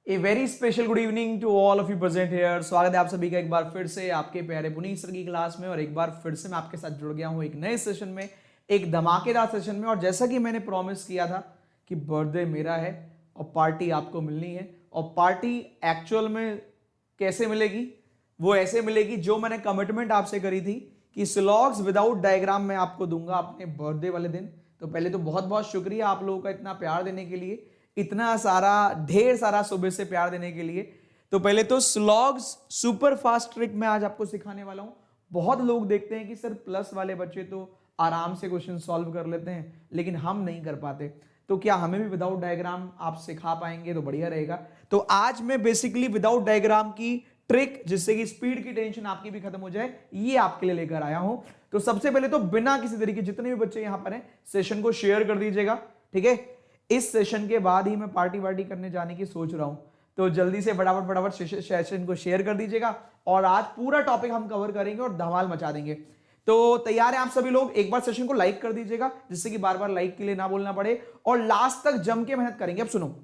A very special good evening to all of you present here. स्वागत है आप सभी का एक बार फिर से आपके प्यारे पुनीत सर की क्लास में। और एक बार फिर से मैं आपके साथ जुड़ गया हूं एक नए सेशन में, एक धमाकेदार सेशन में। और जैसा कि मैंने प्रॉमिस किया था कि बर्थडे मेरा है और पार्टी आपको मिलनी है। और पार्टी एक्चुअल में कैसे मिलेगी? वो ऐसे मिलेगी जो मैंने कमिटमेंट आपसे करी थी कि स्लॉग्स विदाउट डायग्राम मैं आपको दूंगा अपने बर्थडे वाले दिन। तो पहले तो बहुत बहुत शुक्रिया आप लोगों का इतना प्यार देने के लिए, इतना सारा ढेर सारा सुबह से प्यार देने के लिए। तो पहले तो स्लॉग्स सुपर फास्ट ट्रिक मैं आज आपको सिखाने वाला हूं। बहुत लोग देखते हैं कि सर प्लस वाले बच्चे तो आराम से क्वेश्चन सॉल्व कर लेते हैं, लेकिन हम नहीं कर पाते। तो क्या हमें भी विदाउट डायग्राम आप सिखा पाएंगे? तो बढ़िया रहेगा। तो आज मैं बेसिकली विदाउट डायग्राम की ट्रिक, जिससे कि स्पीड की टेंशन आपकी भी खत्म हो जाए, ये आपके लिए लेकर आया हूं। तो सबसे पहले तो बिना किसी तरीके, जितने भी बच्चे यहां पर हैं सेशन को शेयर कर दीजिएगा, ठीक है। इस सेशन के बाद ही मैं पार्टी वार्टी करने जाने की सोच रहा हूं, तो जल्दी से फटाफट सेशन को शेयर कर दीजिएगा। और आज पूरा टॉपिक हम कवर करेंगे और धमाल मचा देंगे। तो तैयार हैं आप सभी लोग? एक बार सेशन को लाइक कर दीजिएगा, जिससे कि बार बार लाइक के लिए ना बोलना पड़े, और लास्ट तक जम के मेहनत करेंगे। अब सुनो,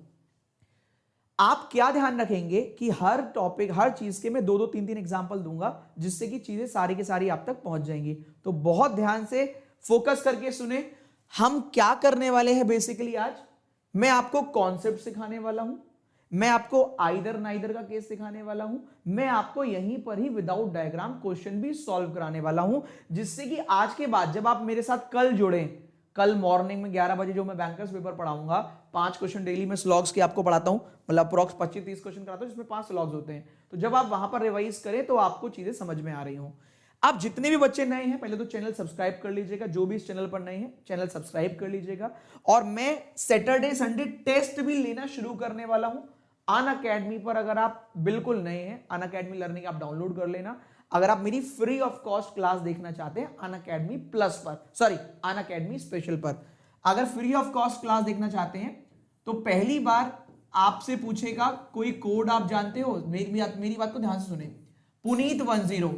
आप क्या ध्यान रखेंगे कि हर टॉपिक, हर चीज के मैं 2-2 3-3 एग्जांपल दूंगा, जिससे कि चीजें सारी की सारी आप तक पहुंच जाएंगी। तो बहुत ध्यान से फोकस करके सुने। हम क्या करने वाले हैं बेसिकली आज? मैं आपको कॉन्सेप्ट सिखाने वाला हूं, मैं आपको आइदर नाइदर का केस सिखाने वाला हूं, मैं आपको यहीं पर ही विदाउट डायग्राम क्वेश्चन भी सॉल्व कराने वाला हूं, जिससे कि आज के बाद जब आप मेरे साथ कल जुड़े, कल मॉर्निंग में 11 बजे जो मैं बैंकर्स पेपर पढ़ाऊंगा, 5 क्वेश्चन डेली में स्लॉग्स के आपको पढ़ाता हूं, मतलब अप्रॉक्स 25-30 क्वेश्चन कराता हूं, जिसमें 5 स्लॉग्स होते हैं। तो जब आप वहां पर रिवाइज करें तो आपको चीजें समझ में आ रही हो। आप जितने भी बच्चे नए हैं, पहले तो चैनल सब्सक्राइब कर लीजिएगा। जो भी इस चैनल पर नए हैं, चैनल सब्सक्राइब कर लीजिएगा। और मैं सैटरडे संडे टेस्ट भी लेना शुरू करने वाला हूं अनअकैडमी पर। अगर आप बिल्कुल नए हैं, अनअकैडमी लर्निंग आप डाउनलोड कर लेना। अगर आप मेरी फ्री ऑफ कॉस्ट क्लास देखना चाहते हैं अनअकैडमी प्लस पर, सॉरी अनअकैडमी स्पेशल पर, अगर फ्री ऑफ कॉस्ट क्लास देखना चाहते हैं तो पहली बार आपसे पूछेगा कोई कोड आप जानते हो? मेरी बात को ध्यान से सुने। पुनीत 10,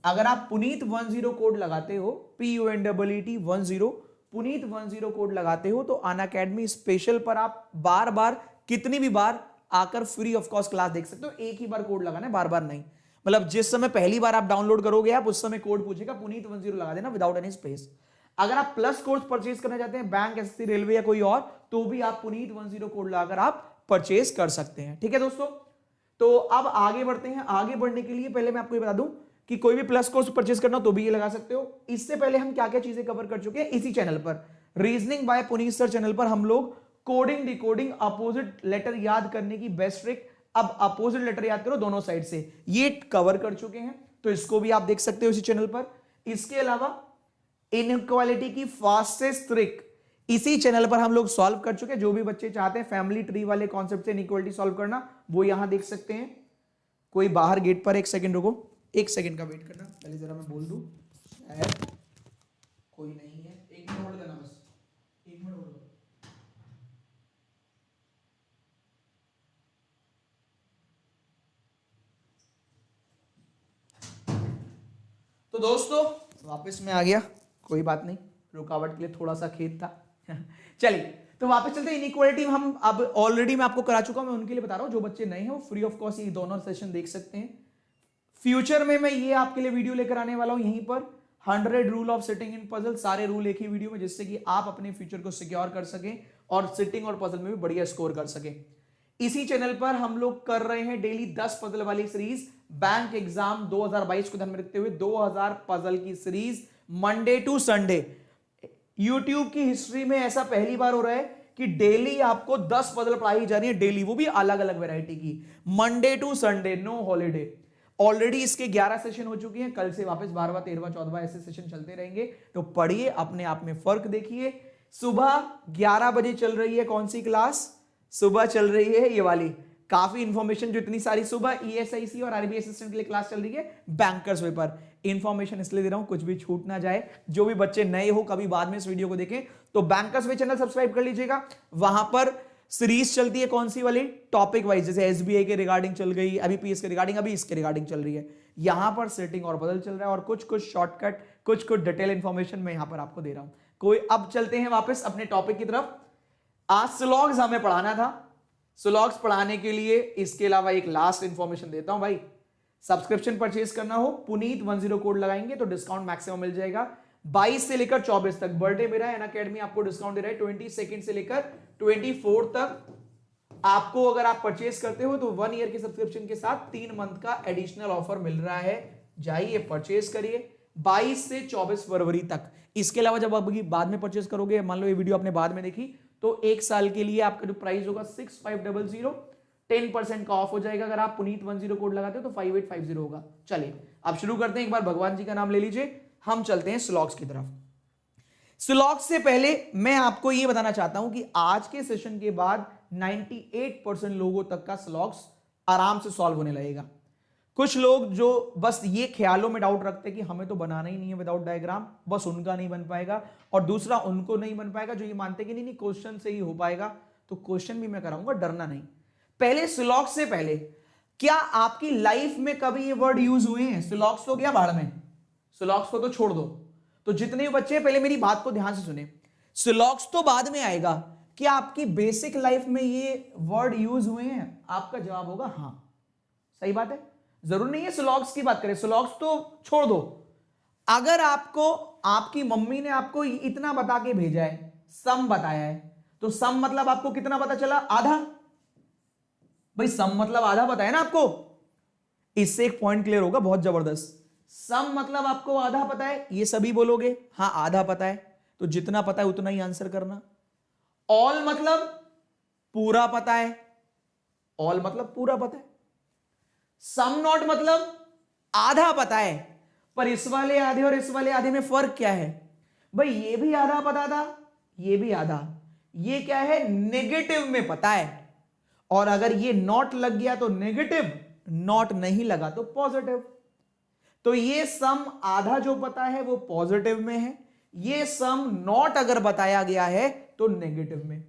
अगर आप पुनीत 10 कोड लगाते हो, PUNEET 10, पुनीत 10 कोड लगाते हो, तो अनअकैडमी स्पेशल पर आप बार बार, कितनी भी बार आकर फ्री ऑफ कॉस्ट क्लास देख सकते हो। एक ही बार कोड लगाना है, बार बार नहीं। मतलब जिस समय पहली बार आप डाउनलोड करोगे, आप उस समय कोड पूछेगा, पुनीत 10 लगा देना विदाउट एनी स्पेस। अगर आप प्लस कोर्स परचेज करना चाहते हैं, बैंक, एसएससी, रेलवे या कोई और, तो भी आप पुनीत 10 कोड लगाकर आप परचेज कर सकते हैं, ठीक है दोस्तों। तो अब आगे बढ़ते हैं। आगे बढ़ने के लिए पहले मैं आपको ये बता दूं कि कोई भी प्लस कोर्स परचेज करना तो भी ये लगा सकते हो। इससे पहले हम क्या क्या चीजें कवर कर चुके हैं इसी चैनल पर, reasoning bye Puneet sir channel पर। हम लोग कोडिंग, डिकोडिंग, अपोजिट लेटर याद करने की बेस्ट ट्रिक, अब अपोजिट लेटर याद करो दोनों साइड से, ये कवर कर चुके हैं। तो इसको भी आप देख सकते हो इसी चैनल पर। इसके अलावा इनइक्वालिटी की फास्टेस्ट ट्रिक इसी चैनल पर हम लोग सॉल्व कर चुके हैं। जो भी बच्चे चाहते हैं फैमिली ट्री वाले कॉन्सेप्ट से इनइक्वालिटी सॉल्व करना, वो यहां देख सकते हैं। कोई बाहर गेट पर, 1 सेकंड रुको, 1 सेकंड का वेट करना, पहले जरा मैं बोल दूं, शायद कोई नहीं है। 1 मिनट होल्ड करना, बस 1 मिनट होल्ड। तो दोस्तों वापस में आ गया, कोई बात नहीं, रुकावट के लिए थोड़ा सा खेद था। चलिए तो वापस चलते हैं। इनइक्वालिटी हम अब ऑलरेडी मैं आपको करा चुका हूं, मैं उनके लिए बता रहा हूं। जो बच्चे नए हैं वो फ्री ऑफ कॉस्ट ये दोनों सेशन देख सकते हैं। फ्यूचर में मैं ये आपके लिए वीडियो लेकर आने वाला हूं यहीं पर, 100 rule of sitting in puzzle, सारे रूल एक ही वीडियो में, जिससे कि आप अपने फ्यूचर को सिक्योर कर सकें और सिटिंग और पजल में भी बढ़िया स्कोर कर सकें। इसी चैनल पर हम लोग कर रहे हैं डेली 10 पजल वाली सीरीज, बैंक एग्जाम 2022 को ध्यान में रखते हुए 2000 पजल की series, Monday to Sunday. YouTube की हिस्ट्री में ऐसा पहली बार हो रहा है कि डेली आपको 10 पजल पढ़ाई जा रही है, डेली, वो भी अलग अलग वैरायटी की, Monday to Sunday, no holiday. Already इसके 11 सेशन हो चुके हैं, कल से वापस 12वां 13वां 14वां ऐसे सेशन चलते रहेंगे। तो पढ़िए, अपने आप में फर्क देखिए। सुबह 11 बजे चल रही है कौन सी क्लास? सुबह चल रही है ये वाली, काफी इंफॉर्मेशन, जो इतनी सारी सुबह ESIC और आरबीआई असिस्टेंट के लिए क्लास चल रही है बैंकर्स पेपर। इंफॉर्मेशन इसलिए दे रहा हूं कुछ भी छूट ना जाए। जो भी बच्चे नए हो, कभी बाद में इस वीडियो को देखें, तो बैंकर्स पे चैनल सब्सक्राइब कर लीजिएगा। वहां पर सीरीज चलती है कौन सी वाली? टॉपिक वाइज, जैसे SBI के रिगार्डिंग चल गई, अभी PS के रिगार्डिंग, अभी इसके रिगार्डिंग चल रही है। यहां पर सेटिंग और बदल चल रहा है, और कुछ कुछ शॉर्टकट, कुछ कुछ डिटेल इंफॉर्मेशन मैं यहां पर आपको दे रहा हूं। अब चलते हैं वापस अपने टॉपिक की तरफ। आज स्लॉग्स हमें पढ़ाना था, सुलॉग्स पढ़ाने के लिए इसके अलावा एक लास्ट इंफॉर्मेशन देता हूं भाई, सब्सक्रिप्शन परचेज करना हो पुनीत 10 कोड लगाएंगे तो डिस्काउंट मैक्सिमम मिल जाएगा 22 से लेकर 24 तक। बर्थडे मेरा है, अनअकैडमी आपको डिस्काउंट दे रहा है 22 से लेकर 24 तक। आपको अगर आप परचेज करते हो तो 1 ईयर के सब्सक्रिप्शन के साथ 3 मंथ का एडिशनल ऑफर मिल रहा है। जाइए परचेज करिए 22 से 24 फरवरी तक। इसके अलावा जब आप बाद में परचेज करोगे, मान लो ये वीडियो आपने बाद में देखी, तो 1 साल के लिए आपका जो प्राइस होगा 6500, 10% का ऑफ हो जाएगा। अगर आप पुनीत 10 कोड लगाते हो तो 5850 होगा। चलिए अब शुरू करते हैं। एक बार भगवान जी का नाम ले लीजिए, हम चलते हैं स्लॉग्स की तरफ। स्लॉग्स से पहले मैं आपको यह बताना चाहता हूं कि आज के सेशन के बाद 98% लोगों तक का स्लॉग्स आराम से सॉल्व होने लगेगा। कुछ लोग जो बस ये ख्यालों में डाउट रखते हैं कि हमें तो बनाना ही नहीं है विदाउट डायग्राम, बस उनका नहीं बन पाएगा। और दूसरा उनको नहीं बन पाएगा जो ये मानते कि नहीं क्वेश्चन से ही हो पाएगा। तो क्वेश्चन भी मैं कराऊंगा, डरना नहीं। पहले स्लॉग्स से पहले, क्या आपकी लाइफ में कभी ये वर्ड यूज हुए हैं? स्लॉग्स तो क्या भाड़ में, स्लॉग्स को तो छोड़ दो। तो जितने भी बच्चे हैं पहले मेरी बात को ध्यान से सुने, स्लॉग्स तो बाद में आएगा। क्या आपकी बेसिक लाइफ में ये वर्ड यूज हुए हैं? आपका जवाब होगा हां, सही बात है। जरूर नहीं है स्लॉग्स की बात करें, स्लॉग्स तो छोड़ दो। अगर आपको आपकी मम्मी ने आपको इतना बता के भेजा है, सम बताया है, तो सम मतलब आपको कितना पता चला? आधा। भाई सम मतलब आधा बताया ना आपको। इससे एक पॉइंट क्लियर होगा बहुत जबरदस्त। सम मतलब आपको आधा पता है, ये सभी बोलोगे हां आधा पता है, तो जितना पता है उतना ही आंसर करना। ऑल मतलब पूरा पता है, ऑल मतलब पूरा पता है। सम नॉट मतलब आधा पता है, पर इस वाले आधे और इस वाले आधे में फर्क क्या है? भाई ये भी आधा पता था, ये भी आधा, ये क्या है? नेगेटिव में पता है। और अगर ये नॉट लग गया तो नेगेटिव, नॉट नहीं लगा तो पॉजिटिव। तो ये सम आधा जो पता है वो पॉजिटिव में है, ये सम नॉट अगर बताया गया है तो नेगेटिव में।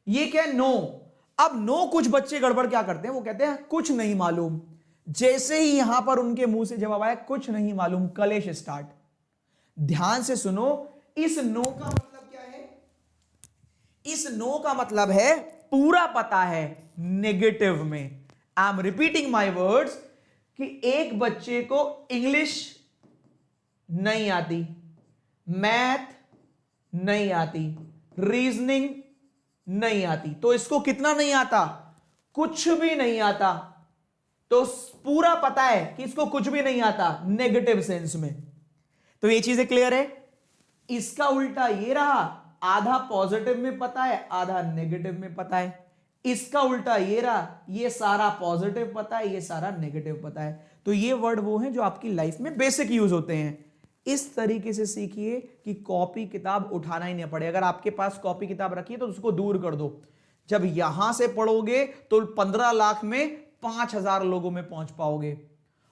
ये क्या है? नो। अब नो कुछ बच्चे गड़बड़ क्या करते हैं, वो कहते हैं कुछ नहीं मालूम। जैसे ही यहां पर उनके मुंह से जवाब आया कुछ नहीं मालूम, कलेश स्टार्ट। ध्यान से सुनो, इस नो का मतलब क्या है? इस नो का मतलब है पूरा पता है, नेगेटिव में। I am repeating my words कि एक बच्चे को इंग्लिश नहीं आती, मैथ नहीं आती, रीजनिंग नहीं आती, तो इसको कितना नहीं आता? कुछ भी नहीं आता। तो पूरा पता है कि इसको कुछ भी नहीं आता, नेगेटिव सेंस में। तो ये चीजें क्लियर है। इसका उल्टा ये रहा, आधा पॉजिटिव में पता है, आधा नेगेटिव में पता है। इसका उल्टा ये रहा, ये सारा पॉजिटिव पता है, ये सारा नेगेटिव पता है। तो ये वर्ड वो हैं जो आपकी लाइफ में बेसिक यूज होते हैं। इस तरीके से सीखिए कि कॉपी किताब उठाना ही नहीं पड़े। अगर आपके पास कॉपी किताब रखी है तो उसको दूर कर दो। जब यहां से पढ़ोगे तो 15 लाख में 5000 लोगों में पहुंच पाओगे,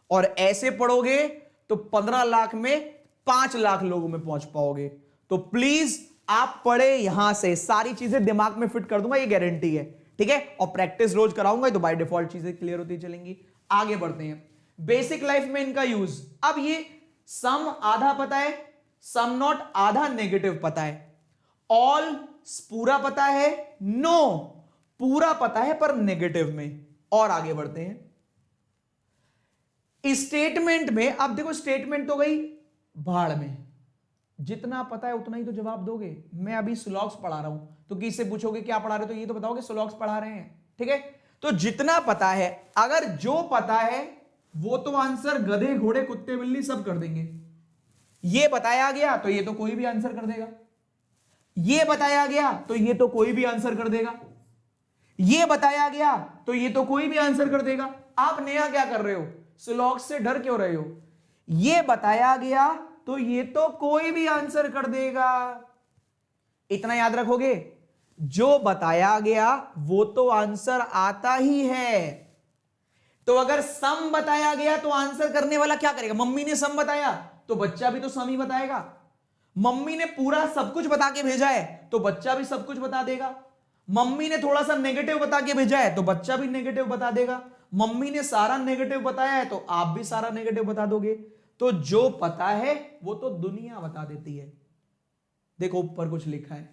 और ऐसे पढ़ोगे तो 15 लाख में 5 लाख लोगों में पहुंच पाओगे। तो प्लीज आप पढ़े यहां से, सारी चीजें दिमाग में फिट कर दूंगा, ये गारंटी है, ठीक है। और प्रैक्टिस रोज कराऊंगा तो बाय डिफॉल्ट चीजें क्लियर होती चलेंगी। आगे बढ़ते हैं, बेसिक लाइफ में इनका यूज। अब ये सम आधा पता है, सम नॉट आधा नेगेटिव पता है, ऑल पूरा पता है, नो पूरा पता है पर नेगेटिव में। और आगे बढ़ते हैं स्टेटमेंट में। अब देखो स्टेटमेंट तो गई भाड़ में, जितना पता है उतना ही तो जवाब दोगे। मैं अभी स्लॉग्स पढ़ा रहा हूं तो किससे पूछोगे क्या पढ़ा रहे हो, तो ये तो बताओगे स्लॉग्स पढ़ा रहे हैं, ठीक है। तो जितना पता है, अगर जो पता है वो तो आंसर गधे घोड़े कुत्ते बिल्ली सब कर देंगे। ये बताया गया तो ये तो कोई भी आंसर कर देगा, ये बताया गया तो ये तो कोई भी आंसर कर देगा, ये बताया गया तो ये तो कोई भी आंसर कर देगा। आप नया क्या कर रहे हो, स्लॉग्स से डर क्यों रहे हो? ये बताया गया तो ये तो कोई भी आंसर कर देगा। इतना याद रखोगे, जो बताया गया वो तो आंसर आता ही है। तो अगर सम बताया गया तो आंसर करने वाला क्या करेगा? मम्मी ने सम बताया तो बच्चा भी तो सम ही बताएगा। मम्मी ने पूरा सब कुछ बता के भेजा है तो बच्चा भी सब कुछ बता देगा। मम्मी ने थोड़ा सा नेगेटिव बता के भेजा है तो बच्चा भी नेगेटिव बता देगा। मम्मी ने सारा नेगेटिव बताया है तो आप भी सारा नेगेटिव बता दोगे। तो जो पता है वो तो दुनिया बता देती है। देखो ऊपर कुछ लिखा है,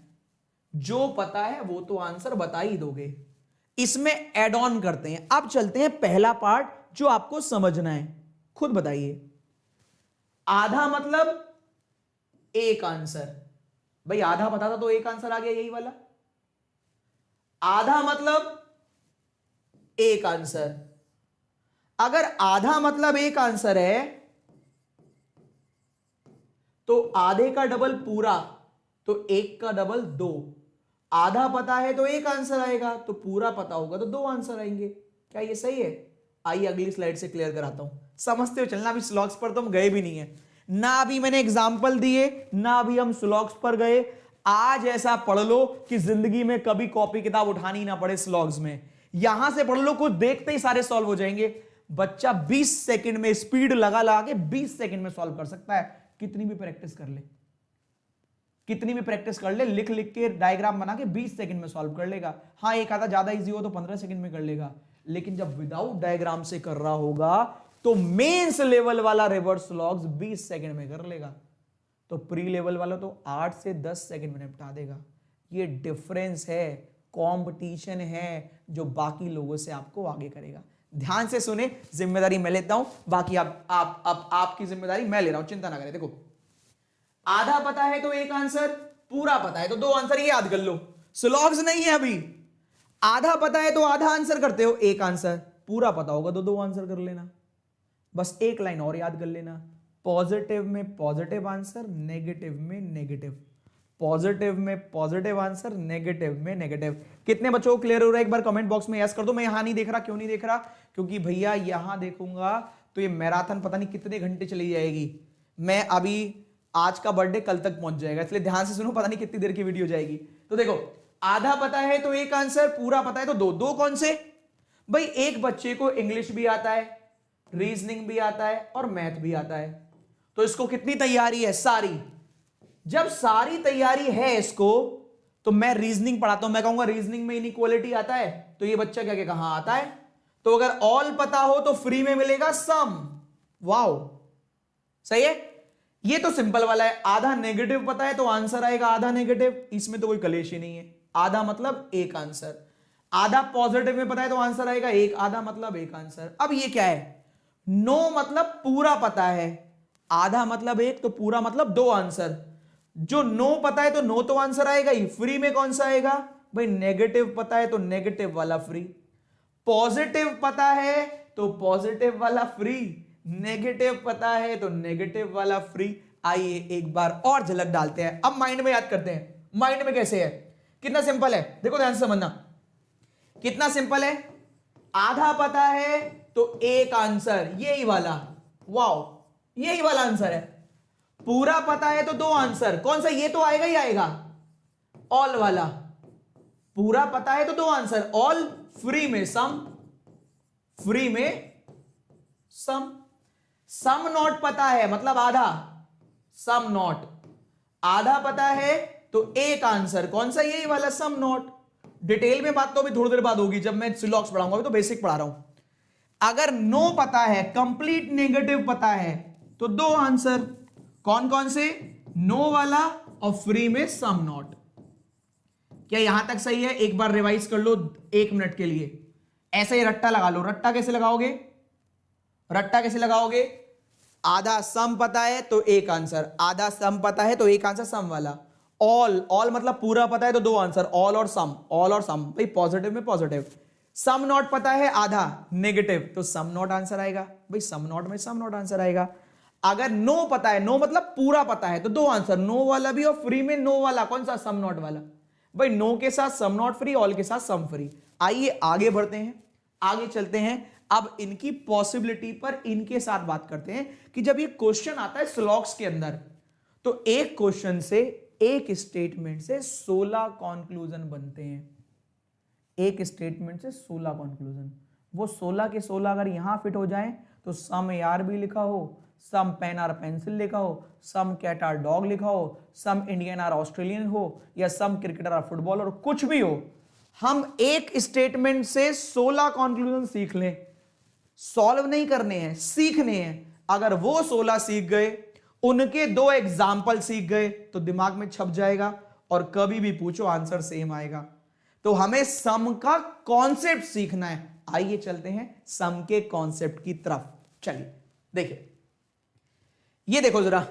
जो पता है वो तो आंसर बता ही दोगे। इसमें एड ऑन करते हैं। अब चलते हैं पहला पार्ट जो आपको समझना है, खुद बताइए। आधा मतलब एक आंसर, भाई आधा पता था तो एक आंसर आ गया यही वाला। आधा मतलब एक आंसर, अगर आधा मतलब एक आंसर है तो आधे का डबल पूरा, तो एक का डबल दो। आधा पता है तो एक आंसर आएगा, तो पूरा पता होगा तो दो आंसर आएंगे। क्या ये सही है? आइए अगली स्लाइड से क्लियर कराता हूं, समझते हो चलना। अभी स्लॉग्स पर तो हम गए भी नहीं है ना, अभी मैंने एग्जाम्पल दिए ना, अभी हम स्लॉग्स पर गए। आज ऐसा पढ़ लो कि जिंदगी में कभी कॉपी किताब उठानी ना पड़े स्लॉग्स में। यहां से पढ़ लो, कुछ देखते ही सारे सॉल्व हो जाएंगे। बच्चा 20 सेकंड में स्पीड लगा लगा के 20 सेकंड में सॉल्व कर सकता है, कितनी भी प्रैक्टिस कर ले, कितनी भी प्रैक्टिस कर ले, लिख लिख के डायग्राम बना के 20 सेकंड में सॉल्व कर लेगा। हाँ एक आधा ज्यादा इजी हो तो 15 सेकंड में कर लेगा, लेकिन जब विदाउट डायग्राम से कर रहा होगा तो मेंस लेवल वाला रिवर्स लॉग्स 20 सेकंड में कर लेगा, तो प्री लेवल वाला तो 8 से 10 सेकंड में निपटा देगा। ये डिफरेंस है, कंपटीशन है जो बाकी लोगों से आपको आगे करेगा। ध्यान से सुने, जिम्मेदारी मैं लेता हूं, बाकी आपकी जिम्मेदारी मैं ले रहा हूं, चिंता ना करें। देखो आधा पता है तो एक आंसर, पूरा पता है तो दो आंसर, ये याद कर लो। स्लॉग्स नहीं है अभी। आधा पता है तो आधा आंसर करते हो, एक आंसर, पूरा पता होगा तो दो आंसर कर लेना। बस एक लाइन और याद कर लेना, पॉजिटिव में पॉजिटिव आंसर, नेगेटिव में नेगेटिव, पॉजिटिव में पॉजिटिव आंसर, नेगेटिव में नेगेटिव। कितने बच्चों को क्लियर हो रहा है एक बार कमेंट बॉक्स में यस कर दो। मैं यहां नहीं देख रहा, क्यों नहीं देख रहा? क्योंकि भैया यहां देखूंगा तो ये मैराथन पता नहीं कितने घंटे चली जाएगी। मैं अभी आज का बर्थडे कल तक पहुंच जाएगा, इसलिए ध्यान से सुनो, पता नहीं कितनी देर की वीडियो जाएगी। तो देखो आधा पता है तो एक आंसर, पूरा पता है तो दो। दो कौन से? भाई एक बच्चे को इंग्लिश भी आता है, रीजनिंग भी आता है और मैथ भी आता है, तो इसको कितनी तैयारी है? सारी। जब सारी तैयारी है इसको, तो मैं रीजनिंग पढ़ाता हूं, मैं कहूंगा रीजनिंग में इनइक्वालिटी आता है, तो ये बच्चा क्या कहेगा? हाँ आता है। तो अगर ऑल पता हो तो फ्री में मिलेगा सम। वाओ, सही है। ये तो सिंपल वाला है। आधा नेगेटिव पता है तो आंसर आएगा आधा नेगेटिव, इसमें तो कोई कलेश ही नहीं है। आधा मतलब एक आंसर। आधा पॉजिटिव में पता है तो आंसर आएगा एक, आधा मतलब एक आंसर। अब ये क्या है? नो मतलब पूरा पता है, आधा मतलब एक तो पूरा मतलब दो आंसर। जो नो पता है तो नो तो आंसर आएगा ही, फ्री में कौन सा आएगा? भाई नेगेटिव पता है तो नेगेटिव वाला फ्री, पॉजिटिव पता है तो पॉजिटिव वाला फ्री, नेगेटिव पता है तो नेगेटिव वाला फ्री। आइए एक बार और झलक डालते हैं, अब माइंड में याद करते हैं। माइंड में कैसे है? कितना सिंपल है, देखो ध्यान से समझना, कितना सिंपल है। आधा पता है तो एक आंसर, यही वाला, वाओ यही वाला आंसर है। पूरा पता है तो दो आंसर, कौन सा? ये तो आएगा ही आएगा, ऑल वाला। पूरा पता है तो दो आंसर, ऑल, फ्री में सम, फ्री में सम। सम नॉट पता है मतलब आधा, सम नॉट। आधा पता है तो एक आंसर, कौन सा? यही वाला सम नॉट। डिटेल में बात तो अभी थोड़ी देर बाद होगी जब मैं सिलॉक्स पढ़ाऊंगा, अभी तो बेसिक पढ़ा रहा हूं। अगर नो पता है, कंप्लीट नेगेटिव पता है, तो दो आंसर, कौन कौन से? नो वाला और फ्री में सम नॉट। क्या यहां तक सही है? एक बार रिवाइज कर लो 1 मिनट के लिए। ऐसे ही रट्टा लगा लो। रट्टा कैसे लगाओगे? रट्टा कैसे लगाओगे? आधा सम पता है तो एक आंसर, आधा सम पता है तो एक आंसर सम वाला। ऑल, ऑल मतलब पूरा पता है तो दो आंसर, ऑल और सम, ऑल और सम। भाई पॉजिटिव में पॉजिटिव। सम नॉट पता है आधा, नेगेटिव, तो सम नॉट आंसर आएगा। भाई सम नॉट में सम नॉट आंसर आएगा। अगर नो पता है, नो मतलब पूरा पता है, तो दो आंसर, नो वाला भी और फ्री में नो वाला, कौन सा? सम नॉट वाला। भाई नो के साथ सम नॉट फ्री, ऑल के साथ सम फ्री। आइए आगे बढ़ते हैं, आगे चलते हैं। अब इनकी पॉसिबिलिटी पर इनके साथ बात करते हैं कि जब ये क्वेश्चन आता है स्लॉग्स के अंदर, तो एक क्वेश्चन से, एक स्टेटमेंट से 16 कंक्लूजन बनते हैं। एक स्टेटमेंट से 16 कंक्लूजन। वो 16 के 16 अगर यहां फिट हो जाएं तो सम यार भी लिखा हो, सम पेन और पेंसिल लिखा हो, सम कैट और डॉग लिखा हो, सम इंडियन और ऑस्ट्रेलियन हो, या सम क्रिकेटर और फुटबॉलर, कुछ भी हो, हम एक स्टेटमेंट से 16 कंक्लूजन सीख लें। सॉल्व नहीं करने हैं, सीखने हैं। अगर वो 16 सीख गए, उनके 2 एग्जाम्पल सीख गए, तो दिमाग में छप जाएगा और कभी भी पूछो आंसर सेम आएगा। तो हमें सम का कॉन्सेप्ट सीखना है। आइए चलते हैं सम के कॉन्सेप्ट की तरफ। चलिए देखिए, ये देखो जरा,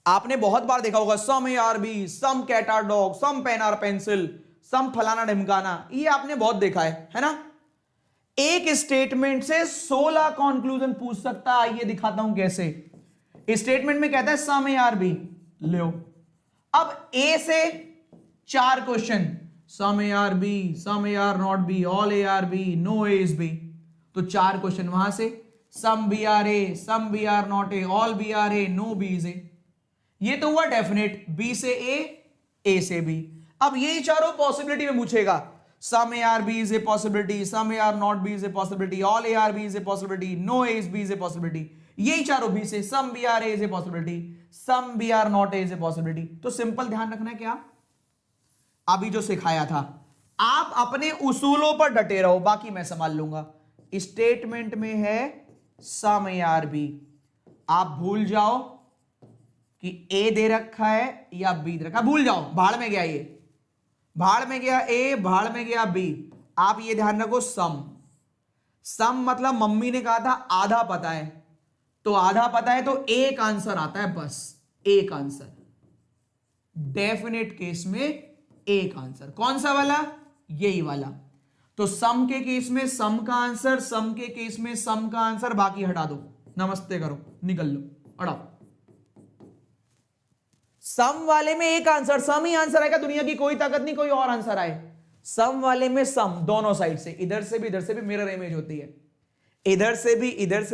आपने बहुत बार देखा होगा some A are B, some cat are dog, some pen are pencil, some फलाना ढिमकाना, ये आपने बहुत देखा है ना। एक स्टेटमेंट से 16 कंक्लूजन पूछ सकता है। आइए दिखाता हूं कैसे। स्टेटमेंट में कहता है सम ए आर बी, लो अब ए से 4 question, some A are B, some A are not B, all A are B, no A is B, तो 4 क्वेश्चन वहां से, some B are A, some B are not A, all B are A, no B is A. ये तो हुआ definite, B से ए से B. अब यही चारों पॉसिबिलिटी में पूछेगा, some A are B is a possibility, some A are not B is a possibility, all A are B is a possibility, no A is B is a possibility. यही चारों B से, some B are A is a possibility, some B are not A is a possibility. तो simple ध्यान रखना है क्या, अभी जो सिखाया था, आप अपने उसूलों पर डटे रहो, बाकी मैं संभाल लूंगा। स्टेटमेंट में है सम ए आर बी, आप भूल जाओ कि ए दे रखा है या बी दे रखा है, भूल जाओ, भाड़ में गया, ये भाड़ में गया ए, भाड़ में गया बी। आप ये ध्यान रखो, सम, सम मतलब मम्मी ने कहा था आधा पता है, तो आधा पता है तो एक आंसर आता है, बस एक आंसर। डेफिनेट केस में एक आंसर, कौन सा वाला, यही वाला। तो सम के केस में सम का आंसर, सम के केस में सम का आंसर, बाकी हटा दो, नमस्ते करो, निकल लो, हटाओ। सम वाले में एक आंसर, सम ही आंसर आएगा, दुनिया की कोई ताकत नहीं कोई और आंसर आए। सम वाले में सम, दोनों साइड से, इधर से भी मिरर इमेज होती है, इधर से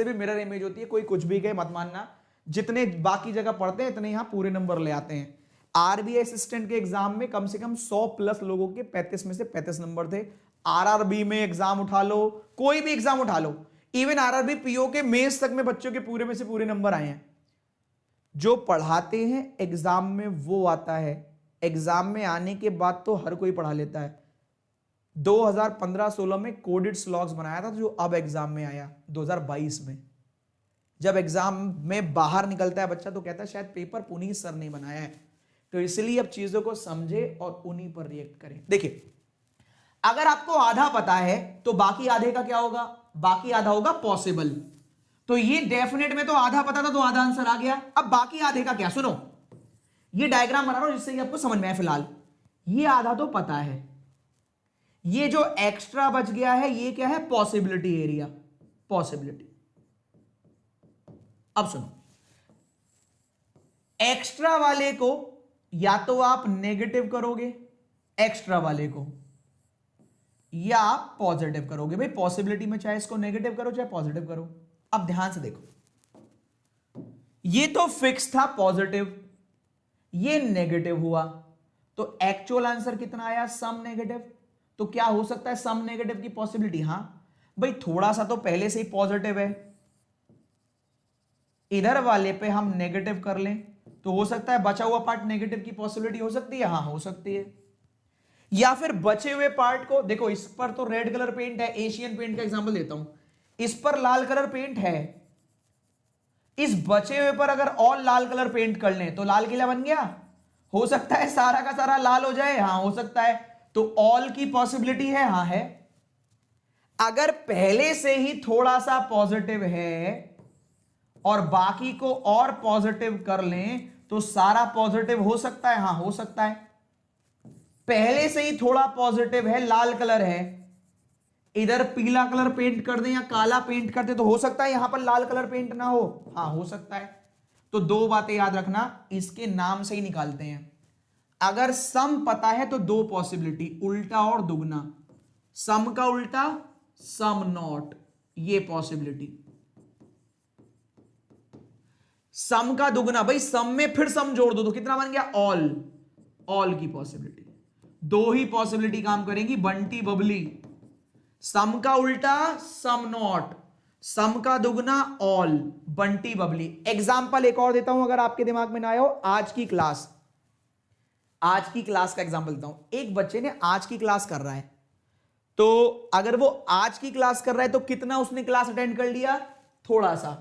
भी मिरर इमेज होती है। कोई कुछ भी कहे मत मानना, जितने बाकी जगह पढ़ते हैं इतने यहां पूरे नंबर ले आते हैं। आरबीआई असिस्टेंट के एग्जाम में कम से कम 100 प्लस लोगों के 35 में से 35 नंबर थे। आरआरबी में एग्जाम उठा लो, कोई भी एग्जाम उठा लो, इवन आरआरबी पीओ के मेंस तक में बच्चों के पूरे में से पूरे नंबर आए हैं। जो पढ़ाते हैं एग्जाम में वो आता है, एग्जाम में आने के बाद तो हर कोई पढ़ा लेता है। 2015-16 में कोडेड स्लॉग्स बनाया था, जो अब एग्जाम में आया 2022 में। जब एग्जाम में बाहर निकलता है बच्चा तो कहता है शायद पेपर पुनीत सर ने बनाया है। तो इसलिए अब चीजों को समझे और उन्हीं पर रिएक्ट करें। देखिए, अगर आपको आधा पता है तो बाकी आधे का क्या होगा, बाकी आधा होगा पॉसिबल। तो ये डेफिनेट में तो आधा पता था तो आधा आंसर आ गया। अब बाकी आधे का क्या, सुनो, ये डायग्राम बना रहा हूं जिससे कि आपको समझ में आए। फिलहाल ये आधा तो पता है, ये जो एक्स्ट्रा बच गया है ये क्या है, पॉसिबिलिटी एरिया, पॉसिबिलिटी। अब सुनो, एक्स्ट्रा वाले को या तो आप नेगेटिव करोगे एक्स्ट्रा वाले को, या आप पॉजिटिव करोगे। भाई पॉसिबिलिटी में चाहे इसको नेगेटिव करो चाहे पॉजिटिव करो। अब ध्यान से देखो, ये तो फिक्स था पॉजिटिव, ये नेगेटिव हुआ, तो एक्चुअल आंसर कितना आया, सम नेगेटिव। तो क्या हो सकता है सम नेगेटिव की पॉसिबिलिटी, हां भाई थोड़ा सा तो पहले से ही पॉजिटिव है, इधर वाले पे हम नेगेटिव कर लें तो हो सकता है बचा हुआ पार्ट नेगेटिव की पॉसिबिलिटी हो सकती है, हां हो सकती है। या फिर बचे हुए पार्ट को देखो, इस पर तो रेड कलर पेंट है, एशियन पेंट का एग्जांपल देता हूं, इस पर लाल कलर पेंट है, इस बचे हुए पर अगर और लाल कलर पेंट कर लें तो लाल किला बन गया। हो सकता है सारा का सारा लाल हो जाए, हां हो सकता है। तो ऑल की पॉसिबिलिटी है, हां है। अगर पहले से ही थोड़ा सा पॉजिटिव है और बाकी को और पॉजिटिव कर लें तो सारा पॉजिटिव हो सकता है, हां हो सकता है। पहले से ही थोड़ा पॉजिटिव है, लाल कलर है, इधर पीला कलर पेंट कर दें या काला पेंट कर दें तो हो सकता है यहां पर लाल कलर पेंट ना हो, हां हो सकता है। तो दो बातें याद रखना, इसके नाम से ही निकालते हैं। अगर सम पता है तो दो पॉसिबिलिटी, उल्टा और दुगना। सम का उल्टा सम नॉट, ये पॉसिबिलिटी। सम का दुगना, भाई सम में फिर सम जोड़ दो तो कितना बन गया, ऑल, ऑल की पॉसिबिलिटी। दो ही पॉसिबिलिटी काम करेंगी, बंटी बबली। सम का उल्टा सम नॉट, सम का दुगना ऑल, बंटी बबली। एग्जाम्पल एक और देता हूं अगर आपके दिमाग में ना आया हो, आज की क्लास, आज की क्लास का एग्जाम्पल देता हूं। एक बच्चे ने आज की क्लास कर रहा है, तो अगर वो आज की क्लास कर रहा है तो कितना उसने क्लास अटेंड कर लिया, थोड़ा सा।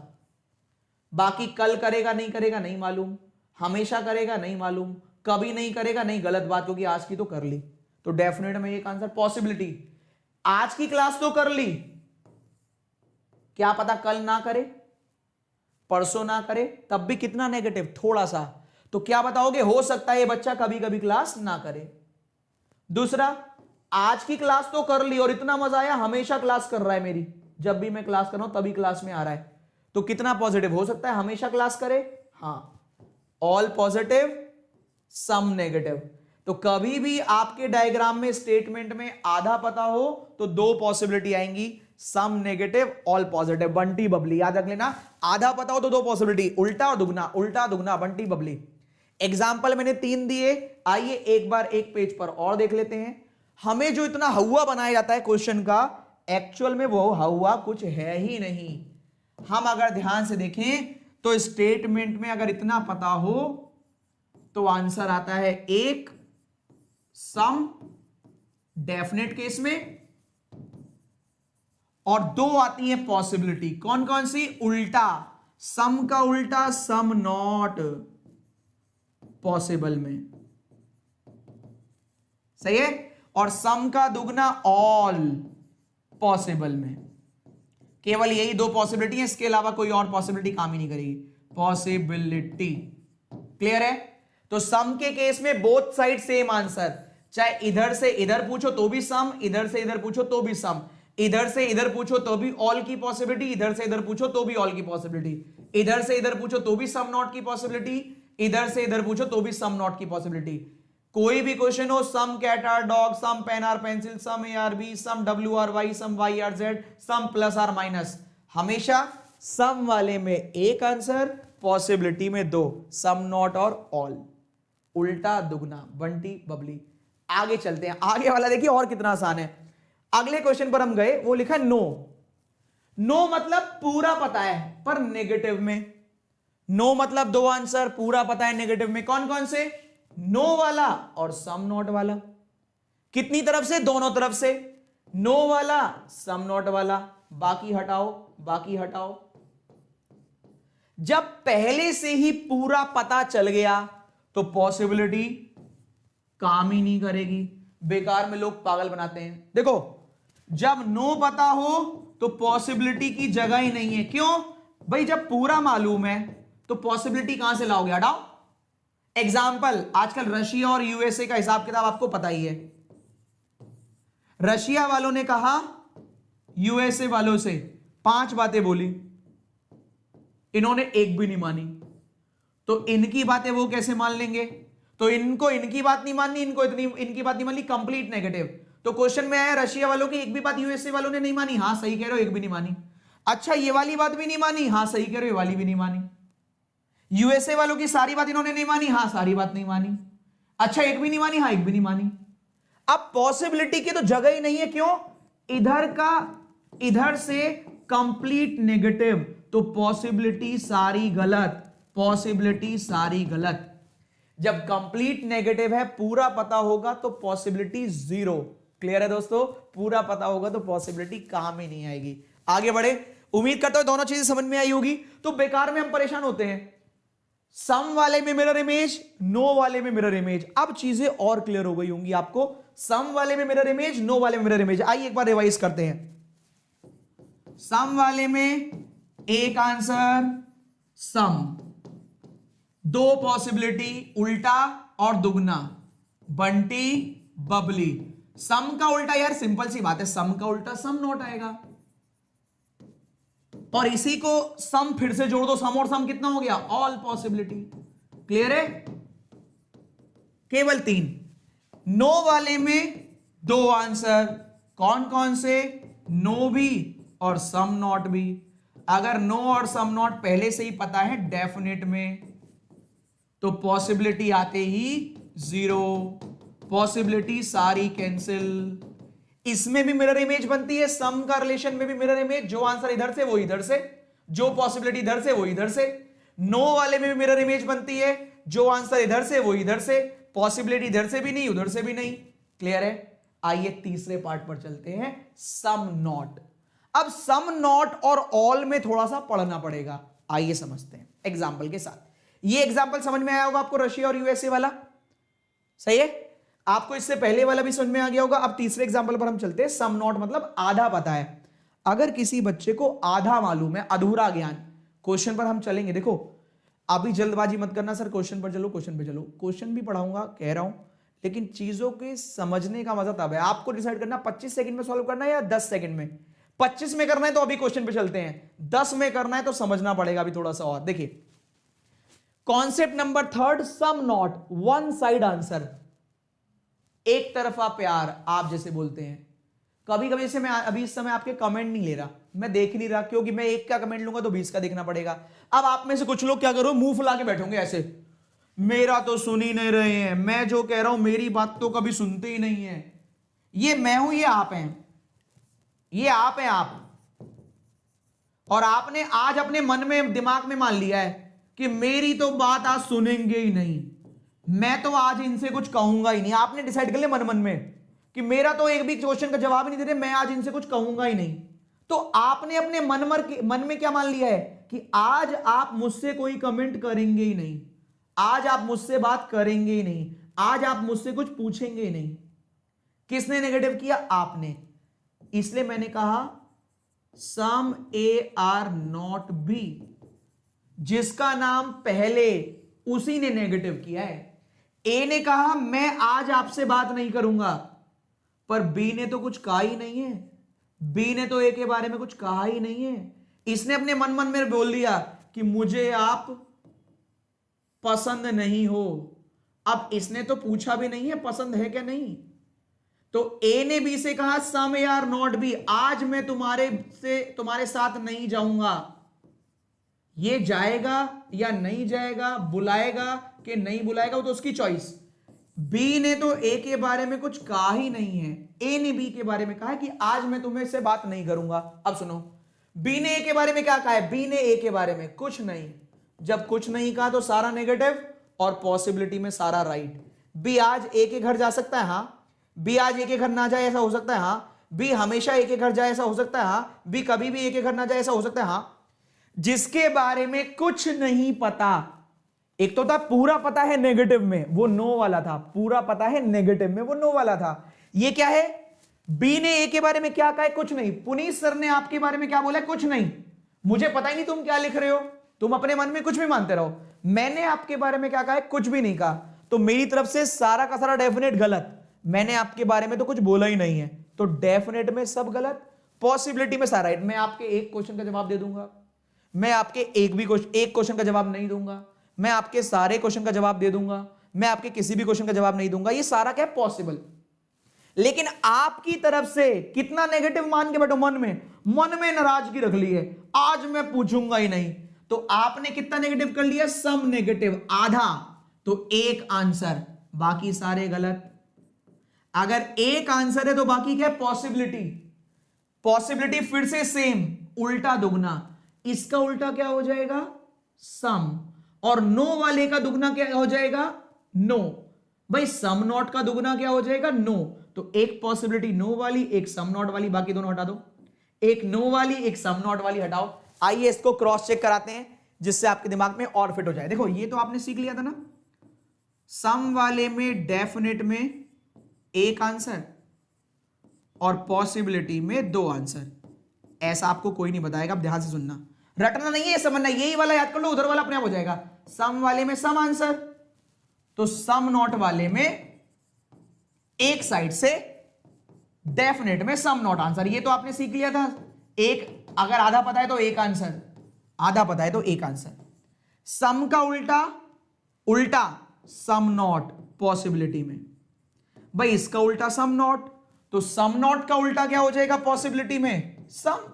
बाकी कल करेगा नहीं करेगा नहीं मालूम, हमेशा करेगा नहीं मालूम, कभी नहीं करेगा नहीं, गलत बात, क्योंकि आज की तो कर ली। तो डेफिनेट में एक आंसर पॉसिबिलिटी। आज की क्लास तो कर ली, क्या पता कल ना करे, परसों ना करे, तब भी कितना नेगेटिव, थोड़ा सा। तो क्या बताओगे, हो सकता है ये बच्चा कभी कभी क्लास ना करे। दूसरा, आज की क्लास तो कर ली और इतना मजा आया, हमेशा क्लास कर रहा है मेरी, जब भी मैं क्लास कर रहा हूं तभी क्लास में आ रहा है। तो कितना पॉजिटिव, हो सकता है हमेशा क्लास करे, हां, ऑल पॉजिटिव सम नेगेटिव। तो कभी भी आपके डायग्राम में स्टेटमेंट में आधा पता हो तो दो पॉसिबिलिटी आएंगी, some negative all positive. Bunty Babli याद रख लेना, आधा पता हो तो दो पॉसिबिलिटी, उल्टा और दुगना, उल्टा दुगना, बंटी बबली। एग्जाम्पल मैंने 3 दिए, आइए एक बार एक पेज पर और देख लेते हैं। हमें जो इतना हवा बनाया जाता है क्वेश्चन का, एक्चुअल में वो हवा कुछ है ही नहीं। हम अगर ध्यान से देखें तो स्टेटमेंट में अगर इतना पता हो तो आंसर आता है एक, सम डेफिनेट केस में, और दो आती है पॉसिबिलिटी। कौन कौन सी, उल्टा, सम का उल्टा सम नॉट पॉसिबल में, सही है, और सम का दुगना ऑल पॉसिबल में। केवल यही दो पॉसिबिलिटी है, इसके अलावा कोई और पॉसिबिलिटी काम ही नहीं करेगी, पॉसिबिलिटी। क्लियर है? तो सम के केस में बोथ साइड सेम आंसर, चाहे इधर से इधर पूछो तो भी सम, इधर से इधर पूछो तो भी सम, इधर से इधर पूछो तो भी ऑल की पॉसिबिलिटी, इधर से इधर पूछो तो भी ऑल की पॉसिबिलिटी, इधर से इधर पूछो तो भी सम नॉट की पॉसिबिलिटी, इधर से इधर पूछो तो भी सम नॉट की पॉसिबिलिटी। कोई भी क्वेश्चन हो, some cat are dog, some pen are pencil, some A are B, some W are Y, some Y are Z, some plus are minus, हमेशा सम वाले में एक आंसर, पॉसिबिलिटी में दो, सम नॉट और ऑल, उल्टा दुगना, बंटी बबली। आगे चलते हैं, आगे वाला देखिए और कितना आसान है। अगले क्वेश्चन पर हम गए, वो लिखा नो। नो मतलब पूरा पता है पर नेगेटिव में, नो मतलब दो आंसर, पूरा पता है नेगेटिव में। कौन कौन से, नो वाला और सम नॉट वाला। कितनी तरफ से, दोनों तरफ से, नो वाला सम नॉट वाला, बाकी हटाओ बाकी हटाओ। जब पहले से ही पूरा पता चल गया तो पॉसिबिलिटी काम ही नहीं करेगी, बेकार में लोग पागल बनाते हैं। देखो, जब नो पता हो तो पॉसिबिलिटी की जगह ही नहीं है। क्यों भाई, जब पूरा मालूम है तो पॉसिबिलिटी कहां से लाओगे, हटाओ। एग्जाम्पल, आजकल रशिया और यूएसए का हिसाब किताब आपको पता ही है। रशिया वालों ने कहा यूएसए वालों से 5 बातें बोली, इन्होंने एक भी नहीं मानी, तो इनकी बातें वो कैसे मान लेंगे। तो इनको इनकी बात नहीं माननी, इनको इनकी बात नहीं माननी, कंप्लीट नेगेटिव। तो क्वेश्चन में आया रशिया वालों की एक भी बात यूएसए वालों ने नहीं मानी, हां सही कह रहे हो, एक भी नहीं मानी। अच्छा, ये वाली बात भी नहीं मानी, हां सही कह रहे हो, ये वाली भी नहीं मानी। यूएसए वालों की सारी बात इन्होंने नहीं मानी, हां सारी बात नहीं मानी। अच्छा, एक भी नहीं मानी, हां एक भी नहीं मानी। अब पॉसिबिलिटी की तो जगह ही नहीं है। क्यों, इधर का इधर से कंप्लीट नेगेटिव, तो पॉसिबिलिटी सारी गलत, पॉसिबिलिटी सारी गलत। जब कंप्लीट नेगेटिव है, पूरा पता होगा तो पॉसिबिलिटी 0। क्लियर है दोस्तों, पूरा पता होगा तो पॉसिबिलिटी काम ही नहीं आएगी। आगे बढ़े, उम्मीद करता हूं दोनों चीजें समझ में आई होगी। तो बेकार में हम परेशान होते हैं, सम वाले में मिरर इमेज, नो वाले में मिरर इमेज। अब चीजें और क्लियर हो गई होंगी आपको, सम वाले में मिरर इमेज, नो वाले में मिरर इमेज। आइए एक बार रिवाइज करते हैं। सम वाले में एक आंसर सम, दो पॉसिबिलिटी उल्टा और दुगना, बंटी बबली। सम का उल्टा यार सिंपल सी बात है, सम का उल्टा सम नॉट आएगा, और इसी को सम फिर से जोड़ दो, सम और सम कितना हो गया, ऑल पॉसिबिलिटी। क्लियर है? केवल 3। नो वाले में 2 आंसर, कौन कौन से, नो भी और सम नॉट भी। अगर नो और सम नॉट पहले से ही पता है डेफिनेट में, तो पॉसिबिलिटी आते ही 0, पॉसिबिलिटी सारी कैंसिल। इसमें भी मिरर इमेज बनती है, सम का रिलेशन में भी मिरर इमेज, जो आंसर इधर से वो इधर से, जो पॉसिबिलिटी इधर से वो इधर से। नो वाले में भी मिरर इमेज बनती है, जो आंसर इधर से वो इधर से, पॉसिबिलिटी इधर से भी नहीं उधर से भी नहीं। क्लियर है? आइए तीसरे पार्ट पर चलते हैं, सम नॉट। अब सम नॉट और ऑल में थोड़ा सा पढ़ना पड़ेगा, आइए समझते हैं एग्जाम्पल के साथ। ये एग्जाम्पल समझ में आया होगा आपको, रशिया और यूएसए वाला, सही है। आपको इससे पहले वाला भी समझ में आ गया होगा। अब तीसरे एग्जांपल पर हम चलते हैं। सम नॉट मतलब आधा पता है। अगर किसी बच्चे को आधा मालूम है, अधूरा ज्ञान, क्वेश्चन पर हम चलेंगे। देखो अभी जल्दबाजी मत करना सर, क्वेश्चन पर चलो, क्वेश्चन पे चलो। क्वेश्चन भी पढ़ाऊंगा कह रहा हूं, लेकिन चीजों के समझने का मजा तब है। आपको डिसाइड करना 25 सेकंड में सॉल्व करना है या 10 सेकंड में। 25 में करना है तो अभी क्वेश्चन पे चलते हैं, 10 में करना है तो समझना पड़ेगा अभी थोड़ा सा और। देखिए concept number third, some not one side answer, एक तरफा प्यार आप जैसे बोलते हैं। कभी कभी जैसे मैं अभी इस समय आपके कमेंट नहीं ले रहा, मैं देख नहीं रहा, क्योंकि मैं एक का कमेंट लूंगा तो 20 का देखना पड़ेगा। अब आप में से कुछ लोग क्या करो, मुंह फुला के बैठोगे ऐसे, मेरा तो सुन ही नहीं रहे हैं, मैं जो कह रहा हूं मेरी बात तो कभी सुनते ही नहीं है। ये मैं हूं, ये आप हैं, ये आप हैं आप। और आपने आज अपने मन में दिमाग में मान लिया है कि मेरी तो बात आज सुनेंगे ही नहीं, मैं तो आज इनसे कुछ कहूंगा ही नहीं। आपने डिसाइड कर लिया मन मन में कि मेरा तो एक भी क्वेश्चन का जवाब ही नहीं दे रहे, मैं आज इनसे कुछ कहूंगा ही नहीं। तो आपने अपने मन में क्या मान लिया है कि आज आप मुझसे कोई कमेंट करेंगे ही नहीं, आज आप मुझसे बात करेंगे ही नहीं, आज आप मुझसे कुछ पूछेंगे ही नहीं। किसने नेगेटिव किया? आपने। इसलिए मैंने कहा सम ए आर नॉट बी, जिसका नाम पहले उसी ने नेगेटिव किया है। ए ने कहा मैं आज आपसे बात नहीं करूंगा, पर बी ने तो कुछ कहा ही नहीं है, बी ने तो ए के बारे में कुछ कहा ही नहीं है। इसने अपने मन मन में बोल दिया कि मुझे आप पसंद नहीं हो। अब इसने तो पूछा भी नहीं है पसंद है क्या नहीं। तो ए ने बी से कहा सम ए आर नॉट बी, आज मैं तुम्हारे साथ नहीं जाऊंगा। ये जाएगा या नहीं जाएगा, बुलाएगा कि नहीं बुलाएगा, वो तो उसकी चॉइस। बी ने तो ए के बारे में कुछ कहा ही नहीं है, ए ने बी के बारे में कहा कि आज मैं तुम्हें से बात नहीं करूंगा। अब सुनो, बी ने ए के बारे में क्या कहा है? बी ने ए के बारे में कुछ नहीं। जब कुछ नहीं कहा तो सारा नेगेटिव और पॉसिबिलिटी में सारा राइट। बी आज ए के घर जा सकता है, हाँ। बी आज ए के घर ना जाए, ऐसा हो सकता है, हाँ। बी हमेशा ए के घर जाए, ऐसा हो सकता है, हाँ। बी कभी भी ए के घर ना जाए, ऐसा हो सकता है, हाँ। जिसके बारे में कुछ नहीं पता, एक तो था पूरा पता है नेगेटिव में, वो नो वाला था। पूरा पता है नेगेटिव में, वो नो वाला था। ये क्या है? बी ने ए के बारे में क्या कहा है? कुछ नहीं। पुनीत सर ने आपके बारे में क्या बोला है? कुछ नहीं। मुझे पता ही नहीं तुम क्या लिख रहे हो, तुम अपने मन में कुछ भी मानते रहो। मैंने आपके बारे में क्या कहा है? कुछ भी नहीं कहा। तो मेरी तरफ से सारा का सारा डेफिनेट गलत। मैंने आपके बारे में तो कुछ बोला ही नहीं है, तो डेफिनेट में सब गलत, पॉसिबिलिटी में सारा राइट। मैं आपके एक क्वेश्चन का जवाब दे दूंगा, मैं आपके एक क्वेश्चन का जवाब नहीं दूंगा, मैं आपके सारे क्वेश्चन का जवाब दे दूंगा, मैं आपके किसी भी क्वेश्चन का जवाब नहीं दूंगा। ये सारा क्या है? पॉसिबल। लेकिन आपकी तरफ से कितना नेगेटिव मान के बैठो, मन में नाराजगी रख ली है, आज मैं पूछूंगा ही नहीं। तो आपने कितना नेगेटिव कर लिया? सम नेगेटिव, आधा। तो एक आंसर, बाकी सारे गलत। अगर एक आंसर है तो बाकी क्या है? पॉसिबिलिटी। पॉसिबिलिटी फिर से सेम, उल्टा दुगना। इसका उल्टा क्या हो जाएगा? सम। और नो वाले का दुगना क्या हो जाएगा? नो। भाई सम नॉट का दुगना क्या हो जाएगा? नो। तो एक पॉसिबिलिटी नो वाली, एक सम नॉट वाली, बाकी दोनों हटा दो। एक नो वाली, एक सम नॉट वाली हटाओ। आइए इसको क्रॉस चेक कराते हैं, जिससे आपके दिमाग में और फिट हो जाए। देखो ये तो आपने सीख लिया था ना, सम वाले में डेफिनेट में एक आंसर और पॉसिबिलिटी में दो आंसर। ऐसा आपको कोई नहीं बताएगा, आप ध्यान से सुनना, रटना नहीं है, समझना। यही वाला याद कर लो, उधर वाला अपने आप हो जाएगा। सम वाले में सम आंसर, तो सम नॉट वाले में एक साइड से डेफिनेट में सम नॉट आंसर। ये तो आपने सीख लिया था। एक अगर आधा पता है तो एक आंसर, आधा पता है तो एक आंसर। सम का उल्टा, उल्टा सम नॉट पॉसिबिलिटी में। भाई इसका उल्टा सम नॉट, तो सम नॉट का उल्टा क्या हो जाएगा? पॉसिबिलिटी में सम।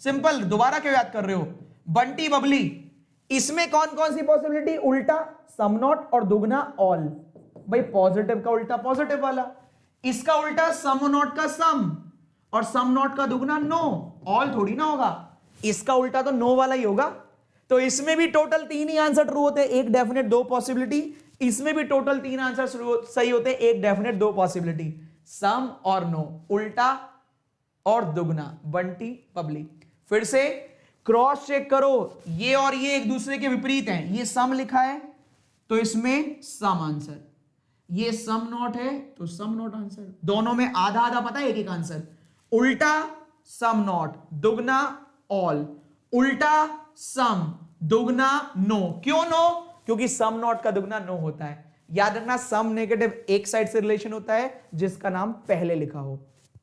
सिंपल। दोबारा क्यों याद कर रहे हो? बंटी बबली, इसमें कौन कौन सी पॉसिबिलिटी? उल्टा सम नॉट और दुगना ऑल। भाई पॉजिटिव का उल्टा पॉजिटिव वाला, इसका उल्टा सम नॉट का सम और सम नॉट का दुगना नो। ऑल थोड़ी ना होगा, इसका उल्टा तो नो वाला ही होगा। तो इसमें भी टोटल 3 ही आंसर ट्रू होते हैं, एक डेफिनेट दो पॉसिबिलिटी। इसमें भी टोटल 3 आंसर सही होते हैं, एक डेफिनेट दो पॉसिबिलिटी। सम और नो, उल्टा और दुगना, बंटी बबली। फिर से क्रॉस चेक करो, ये और ये एक दूसरे के विपरीत हैं। ये सम लिखा है तो इसमें सम आंसर, ये सम नॉट है तो सम नॉट आंसर, दोनों में आधा आधा पता है, एक एक आंसर। उल्टा सम नॉट, दुगना ऑल, उल्टा सम, दुगना नो। क्यों नो? क्योंकि सम नॉट का दुगना नो होता है। याद रखना, सम नेगेटिव एक साइड से रिलेशन होता है जिसका नाम पहले लिखा हो।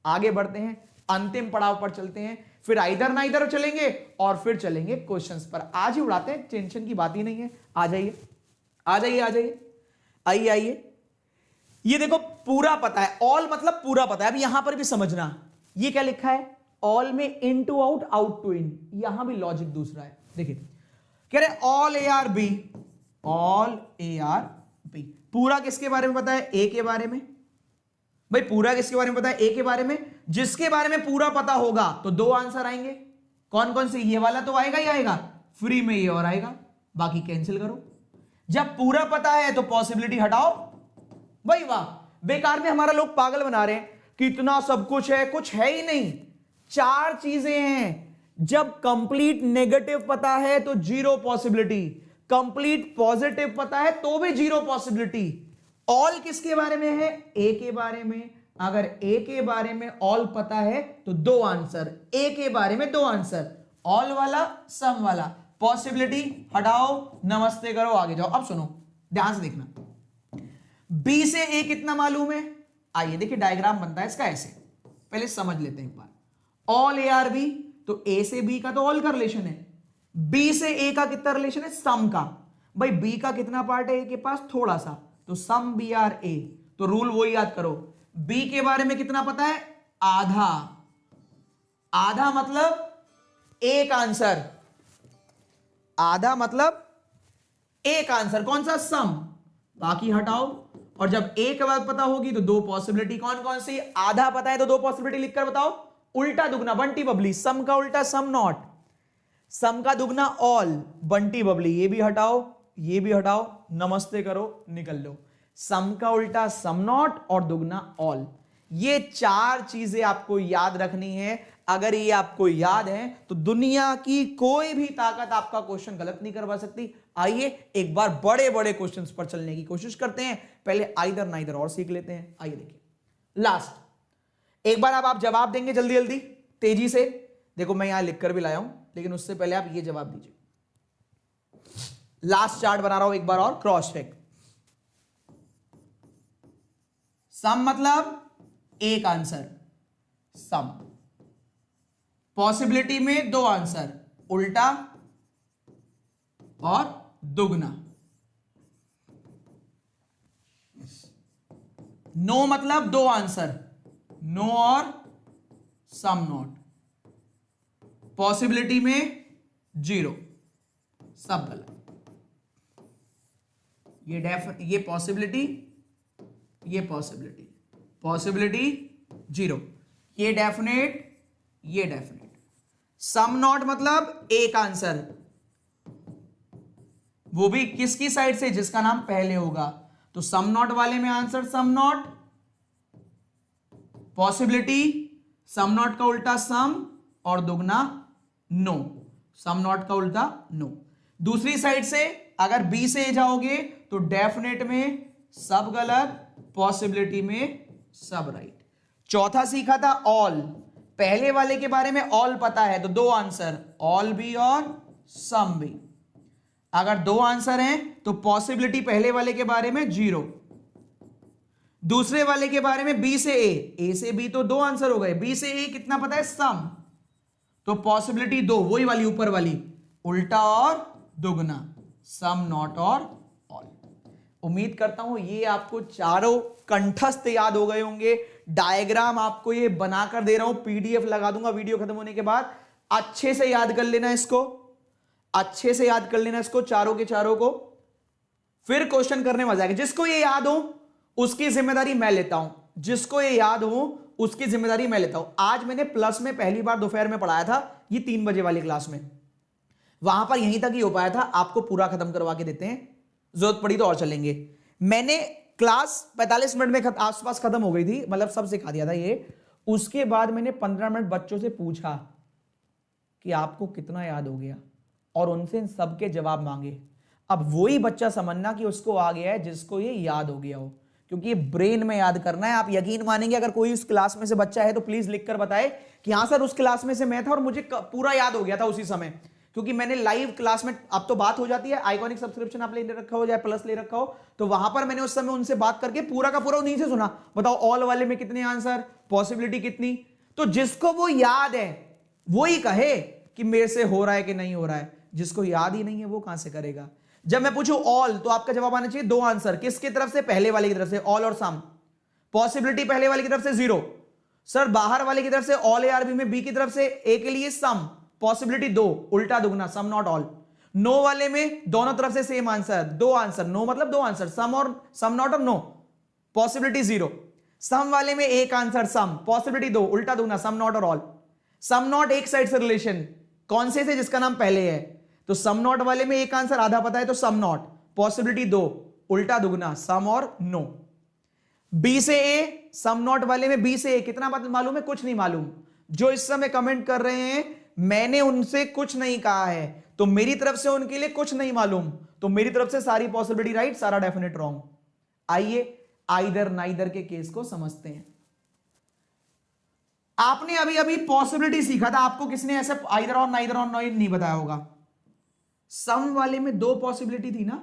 आगे बढ़ते हैं, अंतिम पड़ाव पर चलते हैं, फिर इधर ना इधर चलेंगे और फिर चलेंगे क्वेश्चंस पर। आज ही उड़ाते हैं, टेंशन की बात ही नहीं है। आ जाइए आ जाइए आ जाइए, आइए आइए। ये देखो पूरा पता है, ऑल मतलब पूरा पता है। अब यहां पर भी समझना, ये क्या लिखा है, ऑल में in to out, out to in. यहां भी लॉजिक दूसरा है। देखिए कह रहे all A are B, all A are B. पूरा किसके बारे में पता है? ए के बारे में। भाई पूरा किसके बारे में पता है? ए के बारे में। जिसके बारे में पूरा पता होगा तो दो आंसर आएंगे। कौन कौन से? ये वाला तो आएगा ही आएगा, फ्री में ये और आएगा, बाकी कैंसिल करो। जब पूरा पता है तो पॉसिबिलिटी हटाओ। भाई वाह, बेकार में हमारा लोग पागल बना रहे हैं कि इतना सब कुछ है, कुछ है ही नहीं। चार चीजें हैं। जब कंप्लीट नेगेटिव पता है तो जीरो पॉसिबिलिटी, कंप्लीट पॉजिटिव पता है तो भी जीरो पॉसिबिलिटी। ऑल किसके बारे में है? ए के बारे में। अगर ए के बारे में ऑल पता है तो दो आंसर, ए के बारे में दो आंसर, ऑल वाला सम वाला। पॉसिबिलिटी हटाओ, नमस्ते करो, आगे जाओ। अब सुनो, ध्यान से देखना, बी से ए कितना मालूम है? आइए देखिए, डायग्राम बनता है इसका ऐसे, पहले समझ लेते हैं एक बार। ऑल ए आर बी, तो ए से बी का तो ऑल का रिलेशन है, बी से ए का कितना रिलेशन है? सम का। भाई बी का कितना पार्ट है ए के पास? थोड़ा सा, तो सम बी आर ए। तो रूल वो याद करो, बी के बारे में कितना पता है? आधा। आधा मतलब एक आंसर, आधा मतलब एक आंसर। कौन सा? सम। बाकी हटाओ, और जब एक बात पता होगी तो दो पॉसिबिलिटी। कौन कौन सी? आधा पता है तो दो पॉसिबिलिटी लिखकर बताओ। उल्टा दुगना, बंटी बबली। सम का उल्टा सम नॉट, सम का दुगना ऑल, बंटी बबली। ये भी हटाओ, ये भी हटाओ, नमस्ते करो, निकल लो। सम का उल्टा सम नॉट और दुगना ऑल। ये चार चीजें आपको याद रखनी है। अगर ये आपको याद है तो दुनिया की कोई भी ताकत आपका क्वेश्चन गलत नहीं करवा सकती। आइए एक बार बड़े बड़े क्वेश्चंस पर चलने की कोशिश करते हैं। पहले आइदर ना इधर और सीख लेते हैं। आइए देखिए, लास्ट एक बार अब आप जवाब देंगे जल्दी जल्दी तेजी से। देखो मैं यहां लिखकर भी लाया हूं, लेकिन उससे पहले आप ये जवाब दीजिए। लास्ट चार्ट बना रहा हूं एक बार और, क्रॉस चेक। सम मतलब एक आंसर, सम। पॉसिबिलिटी में दो आंसर, उल्टा और दुगना। नो मतलब दो आंसर, नो और सम नॉट। पॉसिबिलिटी में जीरो, सब गलत। ये पॉसिबिलिटी, ये पॉसिबिलिटी, पॉसिबिलिटी जीरो, ये डेफिनेट, ये डेफिनेट। सम नॉट मतलब एक आंसर, वो भी किसकी साइड से? जिसका नाम पहले होगा। तो सम नॉट वाले में answer some not. Possibility some not का उल्टा सम और दुगना नो, सम नॉट का उल्टा नो। दूसरी साइड से अगर बी से जाओगे तो डेफिनेट में सब गलत, पॉसिबिलिटी में सब राइट। चौथा सीखा था ऑल। पहले वाले के बारे में ऑल पता है तो दो आंसर, ऑल बी और सम बी। अगर दो आंसर हैं तो पॉसिबिलिटी पहले वाले के बारे में जीरो, दूसरे वाले के बारे में बी से ए से बी तो दो आंसर हो गए। बी से ए कितना पता है? सम, तो पॉसिबिलिटी दो, वही वाली ऊपर वाली, उल्टा और दुगना, सम नॉट और ऑल। उम्मीद करता हूं ये आपको चारों कंठस्थ याद हो गए होंगे। डायग्राम आपको ये बनाकर दे रहा हूं, पीडीएफ लगा दूंगा वीडियो खत्म होने के बाद। अच्छे से याद कर लेना इसको, अच्छे से याद कर लेना इसको, चारों के चारों को। फिर क्वेश्चन करने मजा आएगा। जिसको ये याद हो उसकी जिम्मेदारी मैं लेता हूं, जिसको ये याद हो उसकी जिम्मेदारी मैं लेता हूं। आज मैंने प्लस में पहली बार दोपहर में पढ़ाया था, ये 3 बजे वाली क्लास में। वहां पर यहीं तक ही हो पाया था, आपको पूरा खत्म करवा के देते हैं, जरूरत पड़ी तो और चलेंगे। मैंने क्लास 45 मिनट में आसपास खत्म हो गई थी, मतलब सब सिखा दिया था ये। उसके बाद मैंने 15 मिनट बच्चों से पूछा कि आपको कितना याद हो गया, और उनसे इन सबके जवाब मांगे। अब वही बच्चा समझना कि उसको आ गया है जिसको ये याद हो गया हो, क्योंकि ये ब्रेन में याद करना है। आप यकीन मानेंगे अगर कोई उस क्लास में से बच्चा है तो प्लीज लिखकर बताए कि हाँ सर उस क्लास में से मैं था और मुझे पूरा याद हो गया था उसी समय, क्योंकि मैंने लाइव क्लास में, अब तो बात हो जाती है, आइकॉनिक सब्सक्रिप्शन आप ले रखा हो या प्लस ले रखा हो, तो वहां पर मैंने उस समय उनसे बात करके पूरा का पूरा उन्हीं से सुना, बताओ ऑल वाले में कितने आंसर, पॉसिबिलिटी कितनी। तो जिसको वो याद है वो ही कहे कि मेरे से हो रहा है कि नहीं हो रहा है, जिसको याद ही नहीं है वो कहां से करेगा। जब मैं पूछूं ऑल तो आपका जवाब आना चाहिए दो आंसर, किसकी तरफ से, पहले वाले की तरफ से, ऑल और सम। पॉसिबिलिटी पहले वाले की तरफ से 0, सर बाहर वाले की तरफ से ऑल ए आर बी में बी की तरफ से ए के लिए सम, पॉसिबिलिटी 2, उल्टा दुगना, सम नॉट ऑल। नो वाले में दोनों तरफ से सेम आंसर, 2 आंसर, नो मतलब 2 आंसर, सम और सम नॉट और नो, पॉसिबिलिटी 0। सम वाले में एक आंसर सम, पॉसिबिलिटी 2, उल्टा दुगना, सम नॉट और ऑल। सम नॉट एक साइड से रिलेशन, कौन से जिसका नाम पहले है, तो सम नॉट वाले में एक आंसर आधा पता है तो सम नॉट, पॉसिबिलिटी 2, उल्टा दुगना, सम और नो। बी से ए, सम नॉट वाले में बी से ए कितना मालूम है, कुछ नहीं मालूम। जो इस समय कमेंट कर रहे हैं मैंने उनसे कुछ नहीं कहा है, तो मेरी तरफ से उनके लिए कुछ नहीं मालूम, तो मेरी तरफ से सारी पॉसिबिलिटी राइट, सारा डेफिनेट रॉन्ग। आइए आइदर नाइदर के केस को समझते हैं। आपने अभी अभी पॉसिबिलिटी सीखा था, आपको किसने ऐसे आइदर और नाइदर और नहीं बताया होगा। सम वाले में 2 पॉसिबिलिटी थी ना,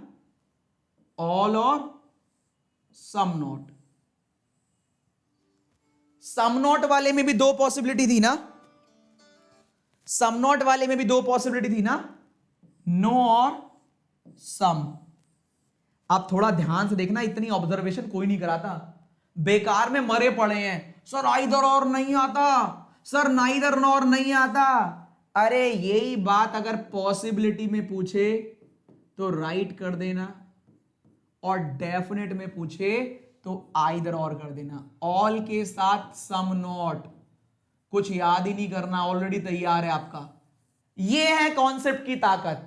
ऑल और सम नॉट। सम नॉट वाले में भी 2 पॉसिबिलिटी थी ना, सम नॉट वाले में भी 2 पॉसिबिलिटी थी ना, नो और सम। आप थोड़ा ध्यान से देखना, इतनी ऑब्जर्वेशन कोई नहीं कराता, बेकार में मरे पड़े हैं, सर आइदर और नहीं आता, सर नाइदर नॉर नहीं आता। अरे यही बात अगर पॉसिबिलिटी में पूछे तो राइट कर देना, और डेफिनेट में पूछे तो आइदर और कर देना, ऑल के साथ सम नॉट, कुछ याद ही नहीं करना, ऑलरेडी तैयार है आपका। यह है कॉन्सेप्ट की ताकत।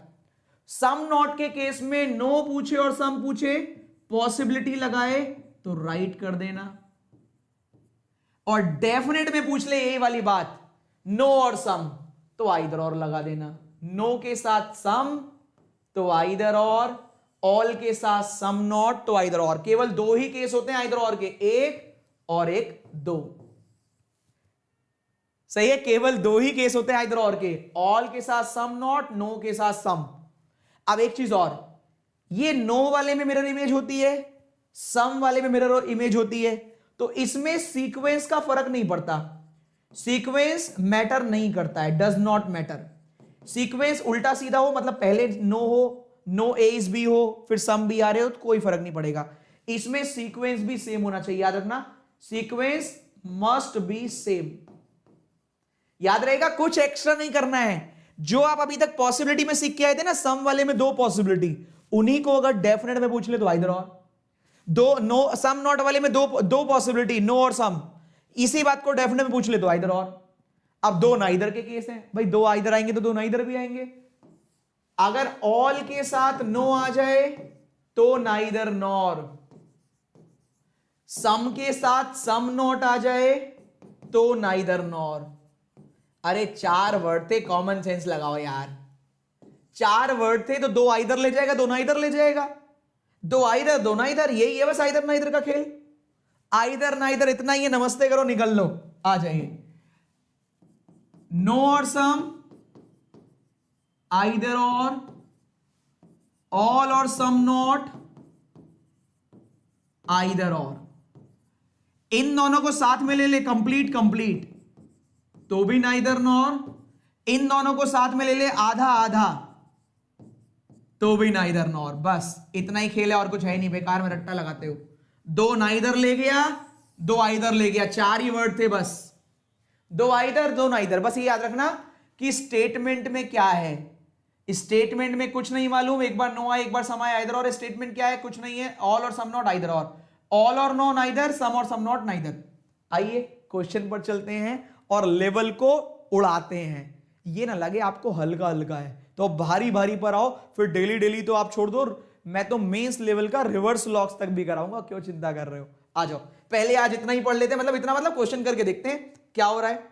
सम नॉट के केस में नो पूछे और सम पूछे, पॉसिबिलिटी लगाए तो राइट कर देना, और डेफिनेट में पूछ ले यही वाली बात, नो और सम, तो आइदर और लगा देना। नो के साथ सम तो आइदर और, ऑल के साथ सम नॉट तो आइदर और। केवल 2 ही केस होते हैं आइदर और के, एक और एक 2। सही है, केवल 2 ही केस होते हैं आइदर और के, ऑल के साथ सम नॉट, नो के साथ सम। अब एक चीज और, ये नो वाले में मिरर इमेज होती है, सम वाले में मिरर इमेज होती है, तो इसमें सीक्वेंस का फर्क नहीं पड़ता, सीक्वेंस मैटर नहीं करता है, डज नॉट मैटर। सीक्वेंस उल्टा सीधा हो, मतलब पहले नो हो, नो ए इज बी हो, फिर सम बी आ रहे हो, तो कोई फर्क नहीं पड़ेगा। इसमें सीक्वेंस भी सेम होना चाहिए, याद रखना, सीक्वेंस मस्ट बी सेम। याद रहेगा, कुछ एक्स्ट्रा नहीं करना है। जो आप अभी तक पॉसिबिलिटी में सीख के आए थे ना, सम वाले में 2 पॉसिबिलिटी, उन्हीं को अगर डेफिनेट में पूछ ले तो आइदर और। 2 नो, सम नॉट वाले में 2 पॉसिबिलिटी, नो और सम, इसी बात को डेफिनेट में पूछ ले तो आइदर और। अब 2 नाइदर के केस हैं भाई, 2 आइदर आएंगे तो 2 नाइदर भी आएंगे। अगर ऑल के साथ नो आ जाए तो नाइदर नॉर, सम के साथ सम नॉट आ जाए तो नाइदर नॉर। अरे 4 वर्ड थे, कॉमन सेंस लगाओ यार, 4 वर्ड थे तो 2 आइदर ले जाएगा, 2 नाइदर ले जाएगा, 2 आइदर 2 नाइदर, यही है बस आइदर नाइदर का खेल। आइदर नाइदर इतना ही है, नमस्ते करो निकल लो, आ जाइए। नो और सम, आइदर और, ऑल और सम नॉट, आइदर और। इन दोनों को साथ में ले ले, कंप्लीट कंप्लीट, तो भी नाइदर नॉर। इन दोनों को साथ में ले ले, आधा आधा, तो भी नाइदर नॉर। बस इतना ही खेल है, और कुछ है नहीं, बेकार में रट्टा लगाते हो। 2 नाइदर ले गया, 2 आइदर ले गया, 4 ही वर्ड थे बस, 2 आइदर 2 नाइदर। बस ये याद रखना कि स्टेटमेंट में क्या है, स्टेटमेंट में कुछ नहीं मालूम, एक बार नो आए एक बार सम आए, आइदर और। स्टेटमेंट क्या है, कुछ नहीं है, ऑल और सम नॉट, आइदर और। ऑल और नो नाइदर, सम और सम नॉट नाइदर। आइए क्वेश्चन पर चलते हैं और लेवल को उड़ाते हैं। ये ना लगे आपको हल्का हल्का है तो भारी भारी पर आओ, फिर डेली डेली तो आप छोड़ दो, मैं तो मेंस लेवल का रिवर्स लॉक्स तक भी कराऊंगा, क्यों चिंता कर रहे हो। आ जाओ, पहले आज इतना ही पढ़ लेते हैं, मतलब इतना मतलब क्वेश्चन करके देखते हैं क्या हो रहा है।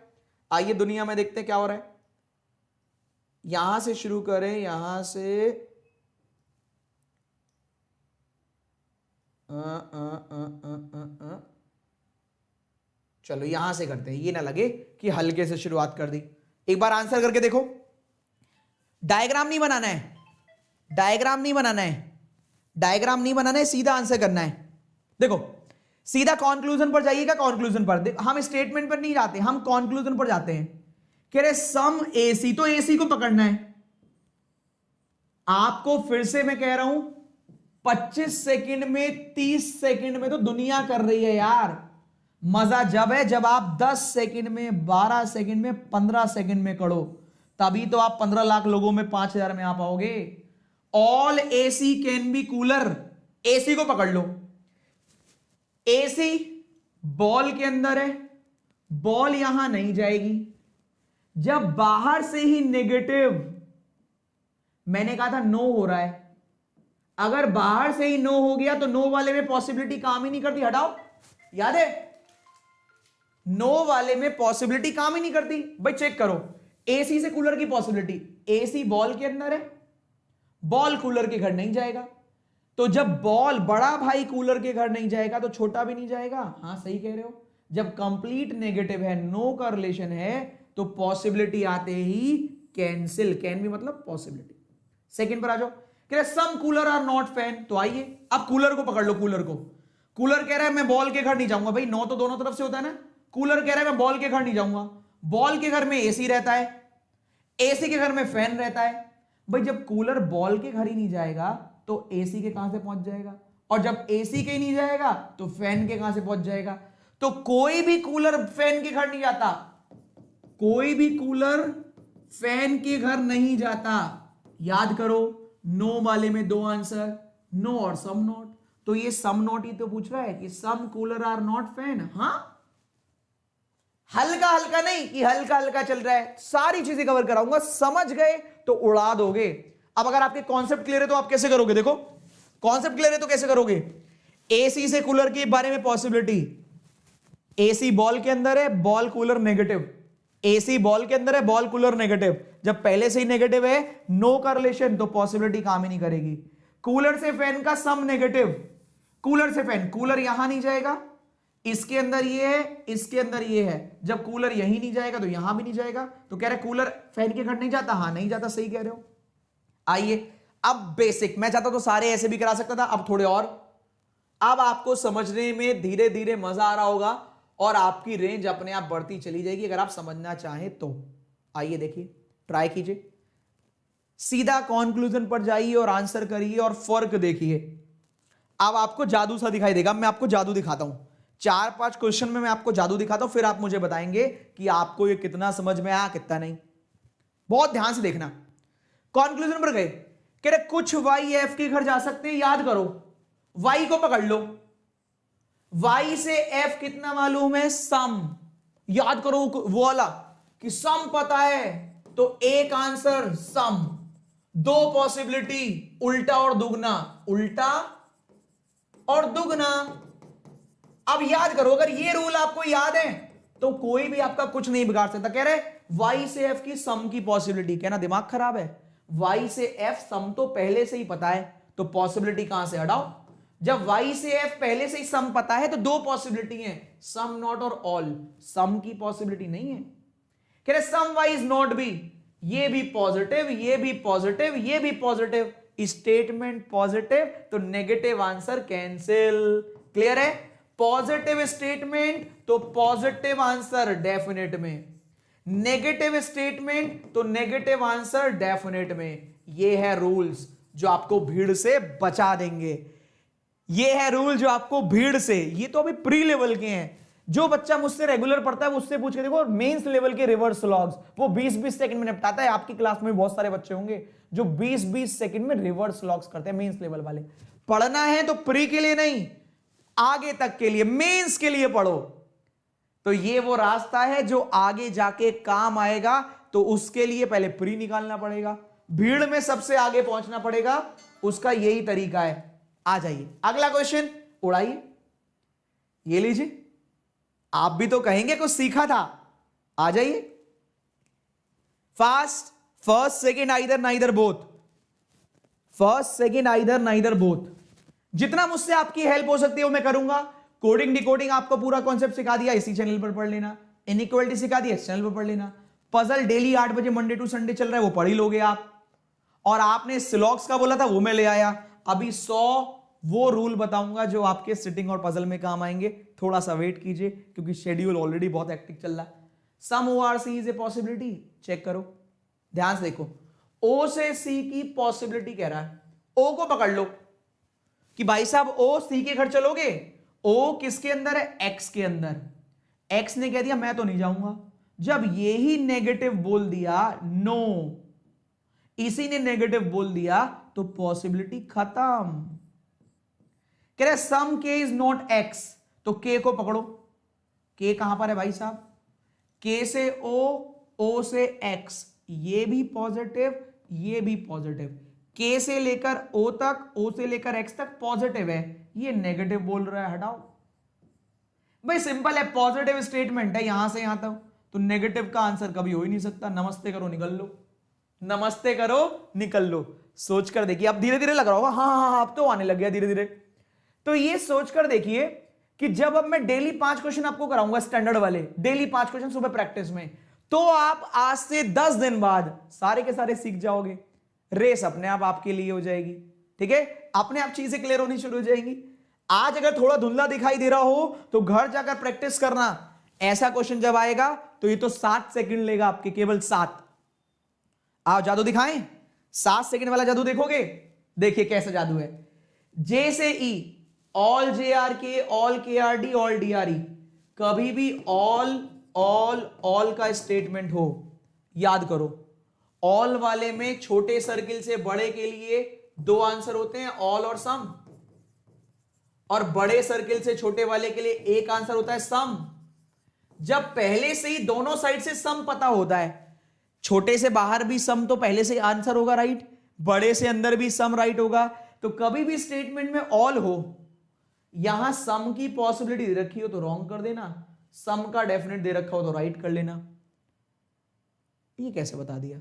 आइए दुनिया में देखते हैं क्या हो रहा है। यहां से शुरू करें, यहां से चलो यहां से करते हैं, ये ना लगे कि हल्के से शुरुआत कर दी। एक बार आंसर करके देखो। डायग्राम नहीं बनाना है, डायग्राम नहीं बनाना है, डायग्राम नहीं बनाना है, सीधा आंसर करना है। देखो सीधा कंक्लूजन पर जाइएगा, कंक्लूजन पर। हम स्टेटमेंट पर नहीं जाते, हम कंक्लूजन पर जाते हैं। कह रहे सम एसी, तो एसी को पकड़ना है आपको। फिर से मैं कह रहा हूं 25 सेकंड में 30 सेकंड में तो दुनिया कर रही है यार। मजा जब है जब आप 10 सेकंड में, 12 सेकंड में, 15 सेकंड में करो, तभी तो आप 15 लाख लोगों में 5000 में आ पाओगे। All AC can be cooler, AC को पकड़ लो। एसी बॉल के अंदर है, बॉल यहां नहीं जाएगी। जब बाहर से ही नेगेटिव, मैंने कहा था नो हो रहा है, अगर बाहर से ही नो हो गया तो नो वाले में पॉसिबिलिटी काम ही नहीं करती। हटाओ, याद है नो वाले में पॉसिबिलिटी काम ही नहीं करती। भाई चेक करो, एसी से कूलर की पॉसिबिलिटी, एसी बॉल के अंदर है, बॉल कूलर के घर नहीं जाएगा। तो जब बॉल, बड़ा भाई कूलर के घर नहीं जाएगा तो छोटा भी नहीं जाएगा। हां सही कह रहे हो। जब कंप्लीट नेगेटिव है, नो का रिलेशन है, तो पॉसिबिलिटी आते ही कैंसिल, कैन भी मतलब पॉसिबिलिटी। सेकंड पर आ जाओ। कह रहे सम कूलर आर नॉट फैन, तो आइए अब कूलर को पकड़ लो। कूलर को, कूलर कह रहा है मैं बॉल के घर नहीं जाऊंगा। भाई नो तो दोनों तरफ से होता है ना। कूलर कह रहा है मैं बॉल के घर नहीं जाऊंगा। बॉल के घर में एसी रहता है, एसी के घर में फैन रहता है। भाई जब कूलर बॉल के घर ही नहीं जाएगा तो एसी के कहां से पहुंच जाएगा, और जब एसी के ही नहीं जाएगा तो फैन के कहां से पहुंच जाएगा। तो कोई भी कूलर फैन के घर नहीं जाता, कोई भी कूलर फैन के घर नहीं जाता। याद करो, नो वाले में दो आंसर, नो और सम नॉट। तो ये सम नॉट ही तो पूछ रहा है कि सम कूलर आर नॉट फैन। हां हल्का हल्का नहीं कि हल्का हल्का चल रहा है, सारी चीजें कवर कराऊंगा। समझ गए तो उड़ा दोगे। अब अगर आपके कॉन्सेप्ट क्लियर है तो आप कैसे करोगे, देखो कॉन्सेप्ट क्लियर है तो कैसे करोगे। एसी से कूलर के बारे में पॉसिबिलिटी, एसी बॉल के अंदर है, ball cooler negative, AC ball के अंदर है, बॉल कूलर नेगेटिव। जब पहले से ही नेगेटिव है, नो का रिलेशन, तो पॉसिबिलिटी काम ही नहीं करेगी। कूलर से फैन का सम नेगेटिव, कूलर से फैन, कूलर यहां नहीं जाएगा, इसके अंदर ये है, इसके अंदर ये है। जब कूलर यहीं नहीं जाएगा तो यहां भी नहीं जाएगा। तो कह रहे कूलर फैन के घर नहीं जाता, हां नहीं जाता, सही कह रहे हो। आइए अब बेसिक, मैं चाहता तो सारे ऐसे भी करा सकता था, अब थोड़े और। अब आपको समझने में धीरे धीरे मजा आ रहा होगा और आपकी रेंज अपने आप बढ़ती चली जाएगी अगर आप समझना चाहें तो। आइए देखिए, ट्राई कीजिए, सीधा कंक्लूजन पर जाइए और आंसर करिए और फर्क देखिए। अब आपको जादू सा दिखाई देगा। मैं आपको जादू दिखाता हूं, 4-5 क्वेश्चन में मैं आपको जादू दिखाता हूं, फिर आप मुझे बताएंगे कि आपको ये कितना समझ में आया कितना नहीं। बहुत ध्यान से देखना। कंक्लूजन पर गए, कह रहे कुछ वाई एफ के घर जा सकते हैं। याद करो, वाई को पकड़ लो, वाई से एफ कितना मालूम है, सम। याद करो वो वाला कि सम पता है तो एक आंसर सम, दो पॉसिबिलिटी उल्टा और दुगना, उल्टा और दुगना। अब याद करो, अगर ये रूल आपको याद है तो कोई भी आपका कुछ नहीं बिगाड़ सकता। कह रहे वाई से एफ की सम की पॉसिबिलिटी, कहना दिमाग खराब है। वाई से एफ सम तो पहले से ही पता है, तो पॉसिबिलिटी कहां से हटाओ। जब y से f पहले से ही सम पता है तो दो पॉसिबिलिटी है, सम नॉट और ऑल। सम की पॉसिबिलिटी नहीं है। कह रहे सम y इज नॉट बी, ये भी पॉजिटिव, ये भी पॉजिटिव, ये भी पॉजिटिव, स्टेटमेंट पॉजिटिव, तो नेगेटिव आंसर कैंसिल। क्लियर है, पॉजिटिव स्टेटमेंट तो पॉजिटिव आंसर डेफिनेट में, नेगेटिव स्टेटमेंट तो नेगेटिव आंसर डेफिनेट में। ये है रूल्स जो आपको भीड़ से बचा देंगे, ये है रूल जो आपको भीड़ से, ये तो अभी प्री लेवल के हैं। जो बच्चा मुझसे रेगुलर पढ़ता है उससे पूछ के देखो, मेंस लेवल के रिवर्स लॉग्स वो 20-20 सेकंड में निपटाता है। आपकी क्लास में बहुत सारे बच्चे होंगे जो 20-20 सेकंड में रिवर्स लॉग्स करते हैं, मेंस लेवल वाले। पढ़ना है तो प्री के लिए नहीं, आगे तक के लिए, मेंस के लिए पढ़ो। तो ये वो रास्ता है जो आगे जाके काम आएगा, तो उसके लिए पहले प्री निकालना पड़ेगा, भीड़ में सबसे आगे पहुंचना पड़ेगा, उसका यही तरीका है। आ जाइए अगला क्वेश्चन, उड़ाइए, ये लीजिए। आप भी तो कहेंगे कुछ सीखा था, आ जाइए। Fast, first second either neither both, first second either neither both. जितना मुझसे आपकी हेल्प हो सकती है वो मैं करूंगा। कोडिंग डिकोडिंग आपको पूरा कॉन्सेप्ट सिखा दिया, इसी चैनल पर पढ़ लेना। इनइक्वालिटी सिखा दिया, इस चैनल पर पढ़ लेना। पजल डेली 8 बजे मंडे टू संडे चल रहा है, वो पढ़ ही लोगे आप। और आपने सिलॉक्स का बोला था, वो मैं ले आया। अभी 100 वो रूल बताऊंगा जो आपके सिटिंग और पजल में काम आएंगे। थोड़ा सा वेट कीजिए क्योंकि शेड्यूल ऑलरेडी बहुत हेक्टिक चल रहा है। Some ORC is a possibility, check करो, ध्यान से देखो। O से C की पॉसिबिलिटी कह रहा है, O को पकड़ लो कि भाई साहब O C के घर चलोगे। O किसके अंदर है? X के अंदर। X ने कह दिया मैं तो नहीं जाऊंगा। जब यही नेगेटिव बोल दिया, नो, इसी ने नेगेटिव बोल दिया, तो पॉसिबिलिटी खत्म। कह रहे सम K इज नॉट X, तो K को पकड़ो। K कहां पर है भाई साहब? K से O से X, ये भी पॉजिटिव, ये भी पॉजिटिव। K से लेकर O तक, O से लेकर X तक पॉजिटिव है, ये नेगेटिव बोल रहा है, हटाओ। भाई सिंपल है, पॉजिटिव स्टेटमेंट है यहां से यहां तक, तो नेगेटिव का आंसर कभी हो ही नहीं सकता। नमस्ते करो निकल लो, नमस्ते करो निकल लो। सोच कर देखिए, अब धीरे धीरे लग रहा होगा हाँ, अब तो आने लग गया धीरे धीरे। तो ये सोच कर देखिए कि जब अब मैं डेली 5 क्वेश्चन आपको कराऊंगा स्टैंडर्ड वाले, डेली 5 क्वेश्चन सुबह प्रैक्टिस में, तो आप आज से 10 दिन बाद सारे के सारे सीख जाओगे। रेस अपने आप आपके लिए हो जाएगी, ठीक है, अपने आप चीजें क्लियर होनी शुरू हो जाएंगी। आज अगर थोड़ा धुंधला दिखाई दे रहा हो तो घर जाकर प्रैक्टिस करना। ऐसा क्वेश्चन जब आएगा तो ये तो 7 सेकंड लेगा आपके, केवल 7। आओ जादू दिखाएं, 7 सेकंड वाला जादू देखोगे? देखिए कैसा जादू है। जे से E, all JRK, all KRD, all DRE, कभी भी ऑल का स्टेटमेंट हो, याद करो, ऑल वाले में छोटे सर्किल से बड़े के लिए 2 आंसर होते हैं, ऑल और सम, और बड़े सर्किल से छोटे वाले के लिए एक आंसर होता है, सम। जब पहले से ही दोनों साइड से सम पता होता है, छोटे से बाहर भी सम, तो पहले से आंसर होगा राइट, बड़े से अंदर भी सम राइट होगा। तो कभी भी स्टेटमेंट में ऑल हो, यहां सम की पॉसिबिलिटी दे रखी हो तो रॉन्ग कर देना, सम का डेफिनेट दे रखा हो तो राइट कर लेना। ये कैसे बता दिया?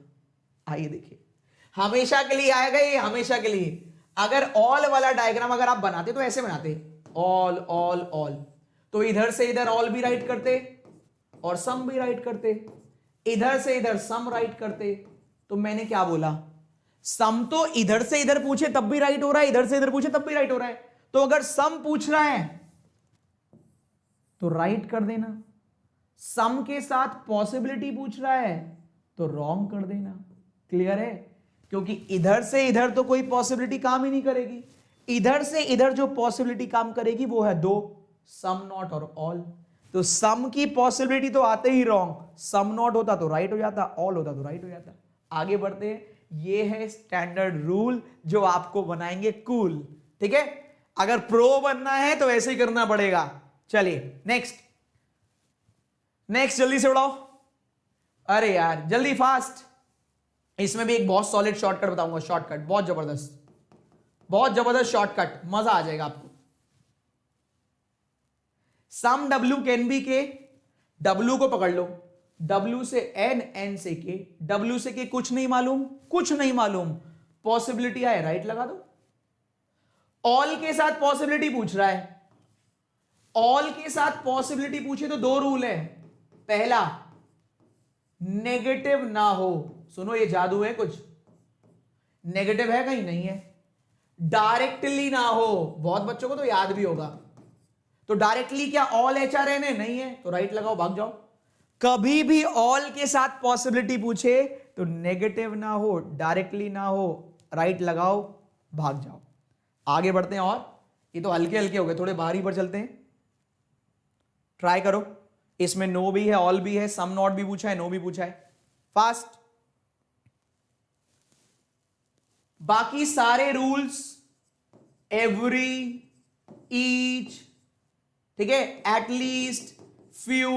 आइए देखिए, हमेशा के लिए आएगा ये, हमेशा के लिए। अगर ऑल वाला डायग्राम अगर आप बनाते तो ऐसे बनाते, ऑल ऑल ऑल, तो इधर से इधर ऑल भी राइट करते और सम भी राइट करते, इधर से इधर सम राइट करते। तो मैंने क्या बोला, सम तो इधर से इधर पूछे तब भी राइट हो रहा है, इधर से इधर पूछे तब भी राइट हो रहा है। तो अगर सम पूछ रहा है तो राइट कर देना, सम के साथ पॉसिबिलिटी पूछ रहा है तो रॉन्ग कर देना। क्लियर है? क्योंकि इधर से इधर तो कोई पॉसिबिलिटी काम ही नहीं करेगी, इधर से इधर जो पॉसिबिलिटी काम करेगी वो है 2, सम नॉट और ऑल। तो सम की पॉसिबिलिटी तो आते ही रॉन्ग, सम नॉट होता तो राइट हो जाता, ऑल होता तो राइट हो जाता। आगे बढ़ते हैं, ये है स्टैंडर्ड रूल जो आपको बनाएंगे कूल, ठीक है। अगर प्रो बनना है तो ऐसे ही करना पड़ेगा। चलिए नेक्स्ट जल्दी से उड़ाओ। अरे यार जल्दी फास्ट। इसमें भी एक बहुत सॉलिड शॉर्टकट बताऊंगा, शॉर्टकट बहुत जबरदस्त शॉर्टकट, मजा आ जाएगा आपको। सम W कैन बी के, W को पकड़ लो, W से N, N से K, W से K कुछ नहीं मालूम, पॉसिबिलिटी आए राइट लगा दो। ऑल के साथ पॉसिबिलिटी पूछ रहा है, ऑल के साथ पॉसिबिलिटी पूछे तो 2 रूल है। पहला, नेगेटिव ना हो, सुनो ये जादू है, कुछ नेगेटिव है कहीं नहीं है। डायरेक्टली ना हो, बहुत बच्चों को तो याद भी होगा, तो डायरेक्टली क्या ऑल HRN है? नहीं है, तो राइट लगाओ भाग जाओ। कभी भी ऑल के साथ पॉसिबिलिटी पूछे तो नेगेटिव ना हो, डायरेक्टली ना हो, राइट लगाओ भाग जाओ। आगे बढ़ते हैं, और ये तो हल्के हल्के हो गए, थोड़े बाहरी पर चलते हैं। ट्राई करो, इसमें नो भी है, ऑल भी है, सम नॉट भी पूछा है, नो भी पूछा है। फास्ट, बाकी सारे रूल्स, एवरी, ईच, ठीक है, एटलीस्ट, फ्यू,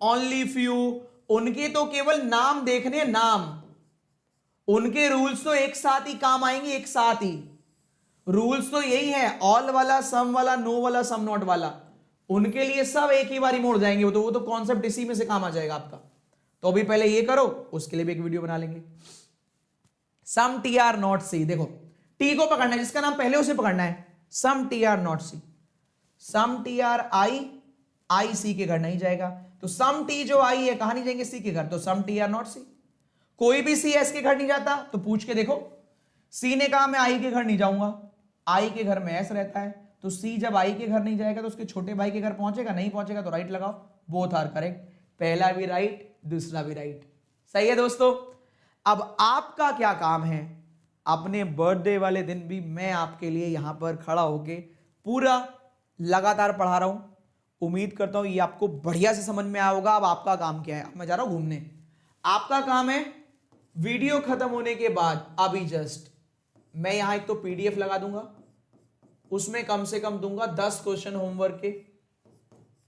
ओनली फ्यू, उनके तो केवल नाम देखने, नाम, उनके रूल्स तो एक साथ ही काम आएंगे, एक साथ ही। रूल्स तो यही है, ऑल वाला, सम वाला, नो वाला, सम नॉट वाला, उनके लिए सब एक ही बारी मोड़ जाएंगे। वो तो कॉन्सेप्ट इसी में से काम आ जाएगा आपका। तो अभी पहले ये करो, उसके लिए भी एक वीडियो बना लेंगे। सम TR नॉट सी, देखो टी को पकड़ना है, जिसका नाम पहले उसे पकड़ना है। Some T are not C, some T are I C के घर नहीं जाएगा, तो सम टी जो आई है कहां नहीं जाएंगे, सी के घर, तो सम टी आर नॉट सी। कोई भी सी एस के घर नहीं जाता, तो पूछ के देखो, सी ने कहा मैं आई के घर नहीं जाऊंगा, आई के घर में एस रहता है, तो सी जब आई के घर नहीं जाएगा तो उसके छोटे भाई के घर पहुंचेगा, नहीं पहुंचेगा तो राइट लगाओ, बोथ आर करेक्ट, पहला भी राइट दूसरा भी राइट। सही है दोस्तों। अब आपका क्या काम है, अपने बर्थडे वाले दिन भी मैं आपके लिए यहां पर खड़ा होके पूरा लगातार पढ़ा रहा हूं, उम्मीद करता हूं ये आपको बढ़िया से समझ में आया होगा। अब आपका काम क्या है, अब मैं जा रहा हूं घूमने, आपका काम है वीडियो खत्म होने के बाद अभी जस्ट मैं यहां एक तो पीडीएफ लगा दूंगा, उसमें कम से कम दूंगा 10 क्वेश्चन होमवर्क के,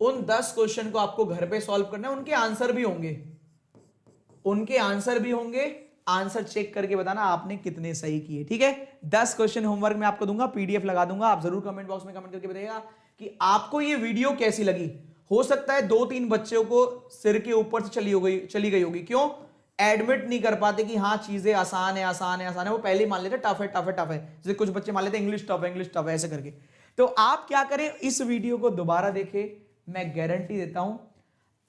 उन 10 क्वेश्चन को आपको घर पे सॉल्व करना है, उनके आंसर भी होंगे, उनके आंसर भी होंगे, आंसर चेक करके बताना आपने कितने सही किए, ठीक है। 10 क्वेश्चन होमवर्क में आपको दूंगा, पीडीएफ लगा दूंगा, आप जरूर कमेंट बॉक्स में कमेंट करके बताइएगा कि आपको ये वीडियो कैसी लगी। हो सकता है 2-3 बच्चों को सिर के ऊपर से चली गई होगी, क्यों, एडमिट नहीं कर पाते कि हाँ चीजें आसान है आसान है आसान है, वो पहले ही मान लेते टफ है टफ है टफ है, जैसे कुछ बच्चे मान लेते इंग्लिश टफ है ऐसे करके। तो आप क्या करें, इस वीडियो को दोबारा देखें, मैं गारंटी देता हूं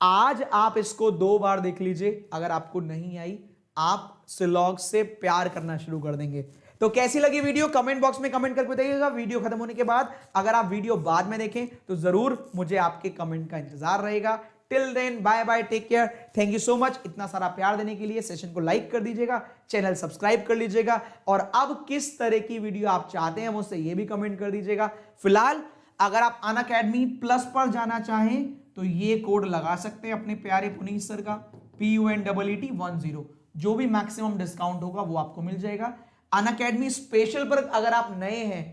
आज आप इसको 2 बार देख लीजिए, अगर आपको नहीं आई आप सिलॉग से प्यार करना शुरू कर देंगे। तो कैसी लगी वीडियो कमेंट बॉक्स में कमेंट करके बताइएगा। वीडियो खत्म होने के बाद अगर आप वीडियो बाद में देखें तो जरूर मुझे आपके कमेंट का इंतजार रहेगा। Till then bye bye, take care, thank you so much इतना सारा प्यार देने के लिए। सेशन को लाइक कर दीजिएगा, चैनल सब्सक्राइब कर लीजिएगा, और अब किस तरह की वीडियो आप चाहते हैं मुझसे ये भी कमेंट कर दीजिएगा। फिलहाल अगर आप अनअकैडमी प्लस पर जाना चाहें तो ये कोड लगा सकते हैं अपने प्यारे पुनीत सर का, PUNEET10, जो भी मैक्सिमम डिस्काउंट होगा वो आपको मिल जाएगा। अनअकैडमी स्पेशल पर अगर आप नए हैं,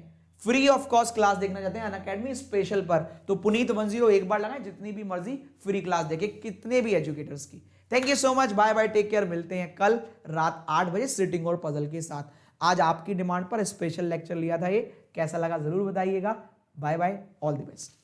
फ्री ऑफ कॉस्ट क्लास देखना चाहते हैं अनअकैडमी स्पेशल पर, तो पुनीत10 एक बार लगाएं, जितनी भी मर्जी फ्री क्लास देखे कितने भी एजुकेटर्स की। Thank you so much, bye bye, take care, मिलते हैं कल रात 8 बजे सिटिंग और पजल के साथ। आज आपकी डिमांड पर स्पेशल लेक्चर लिया था, ये कैसा लगा जरूर बताइएगा। Bye bye, all the best.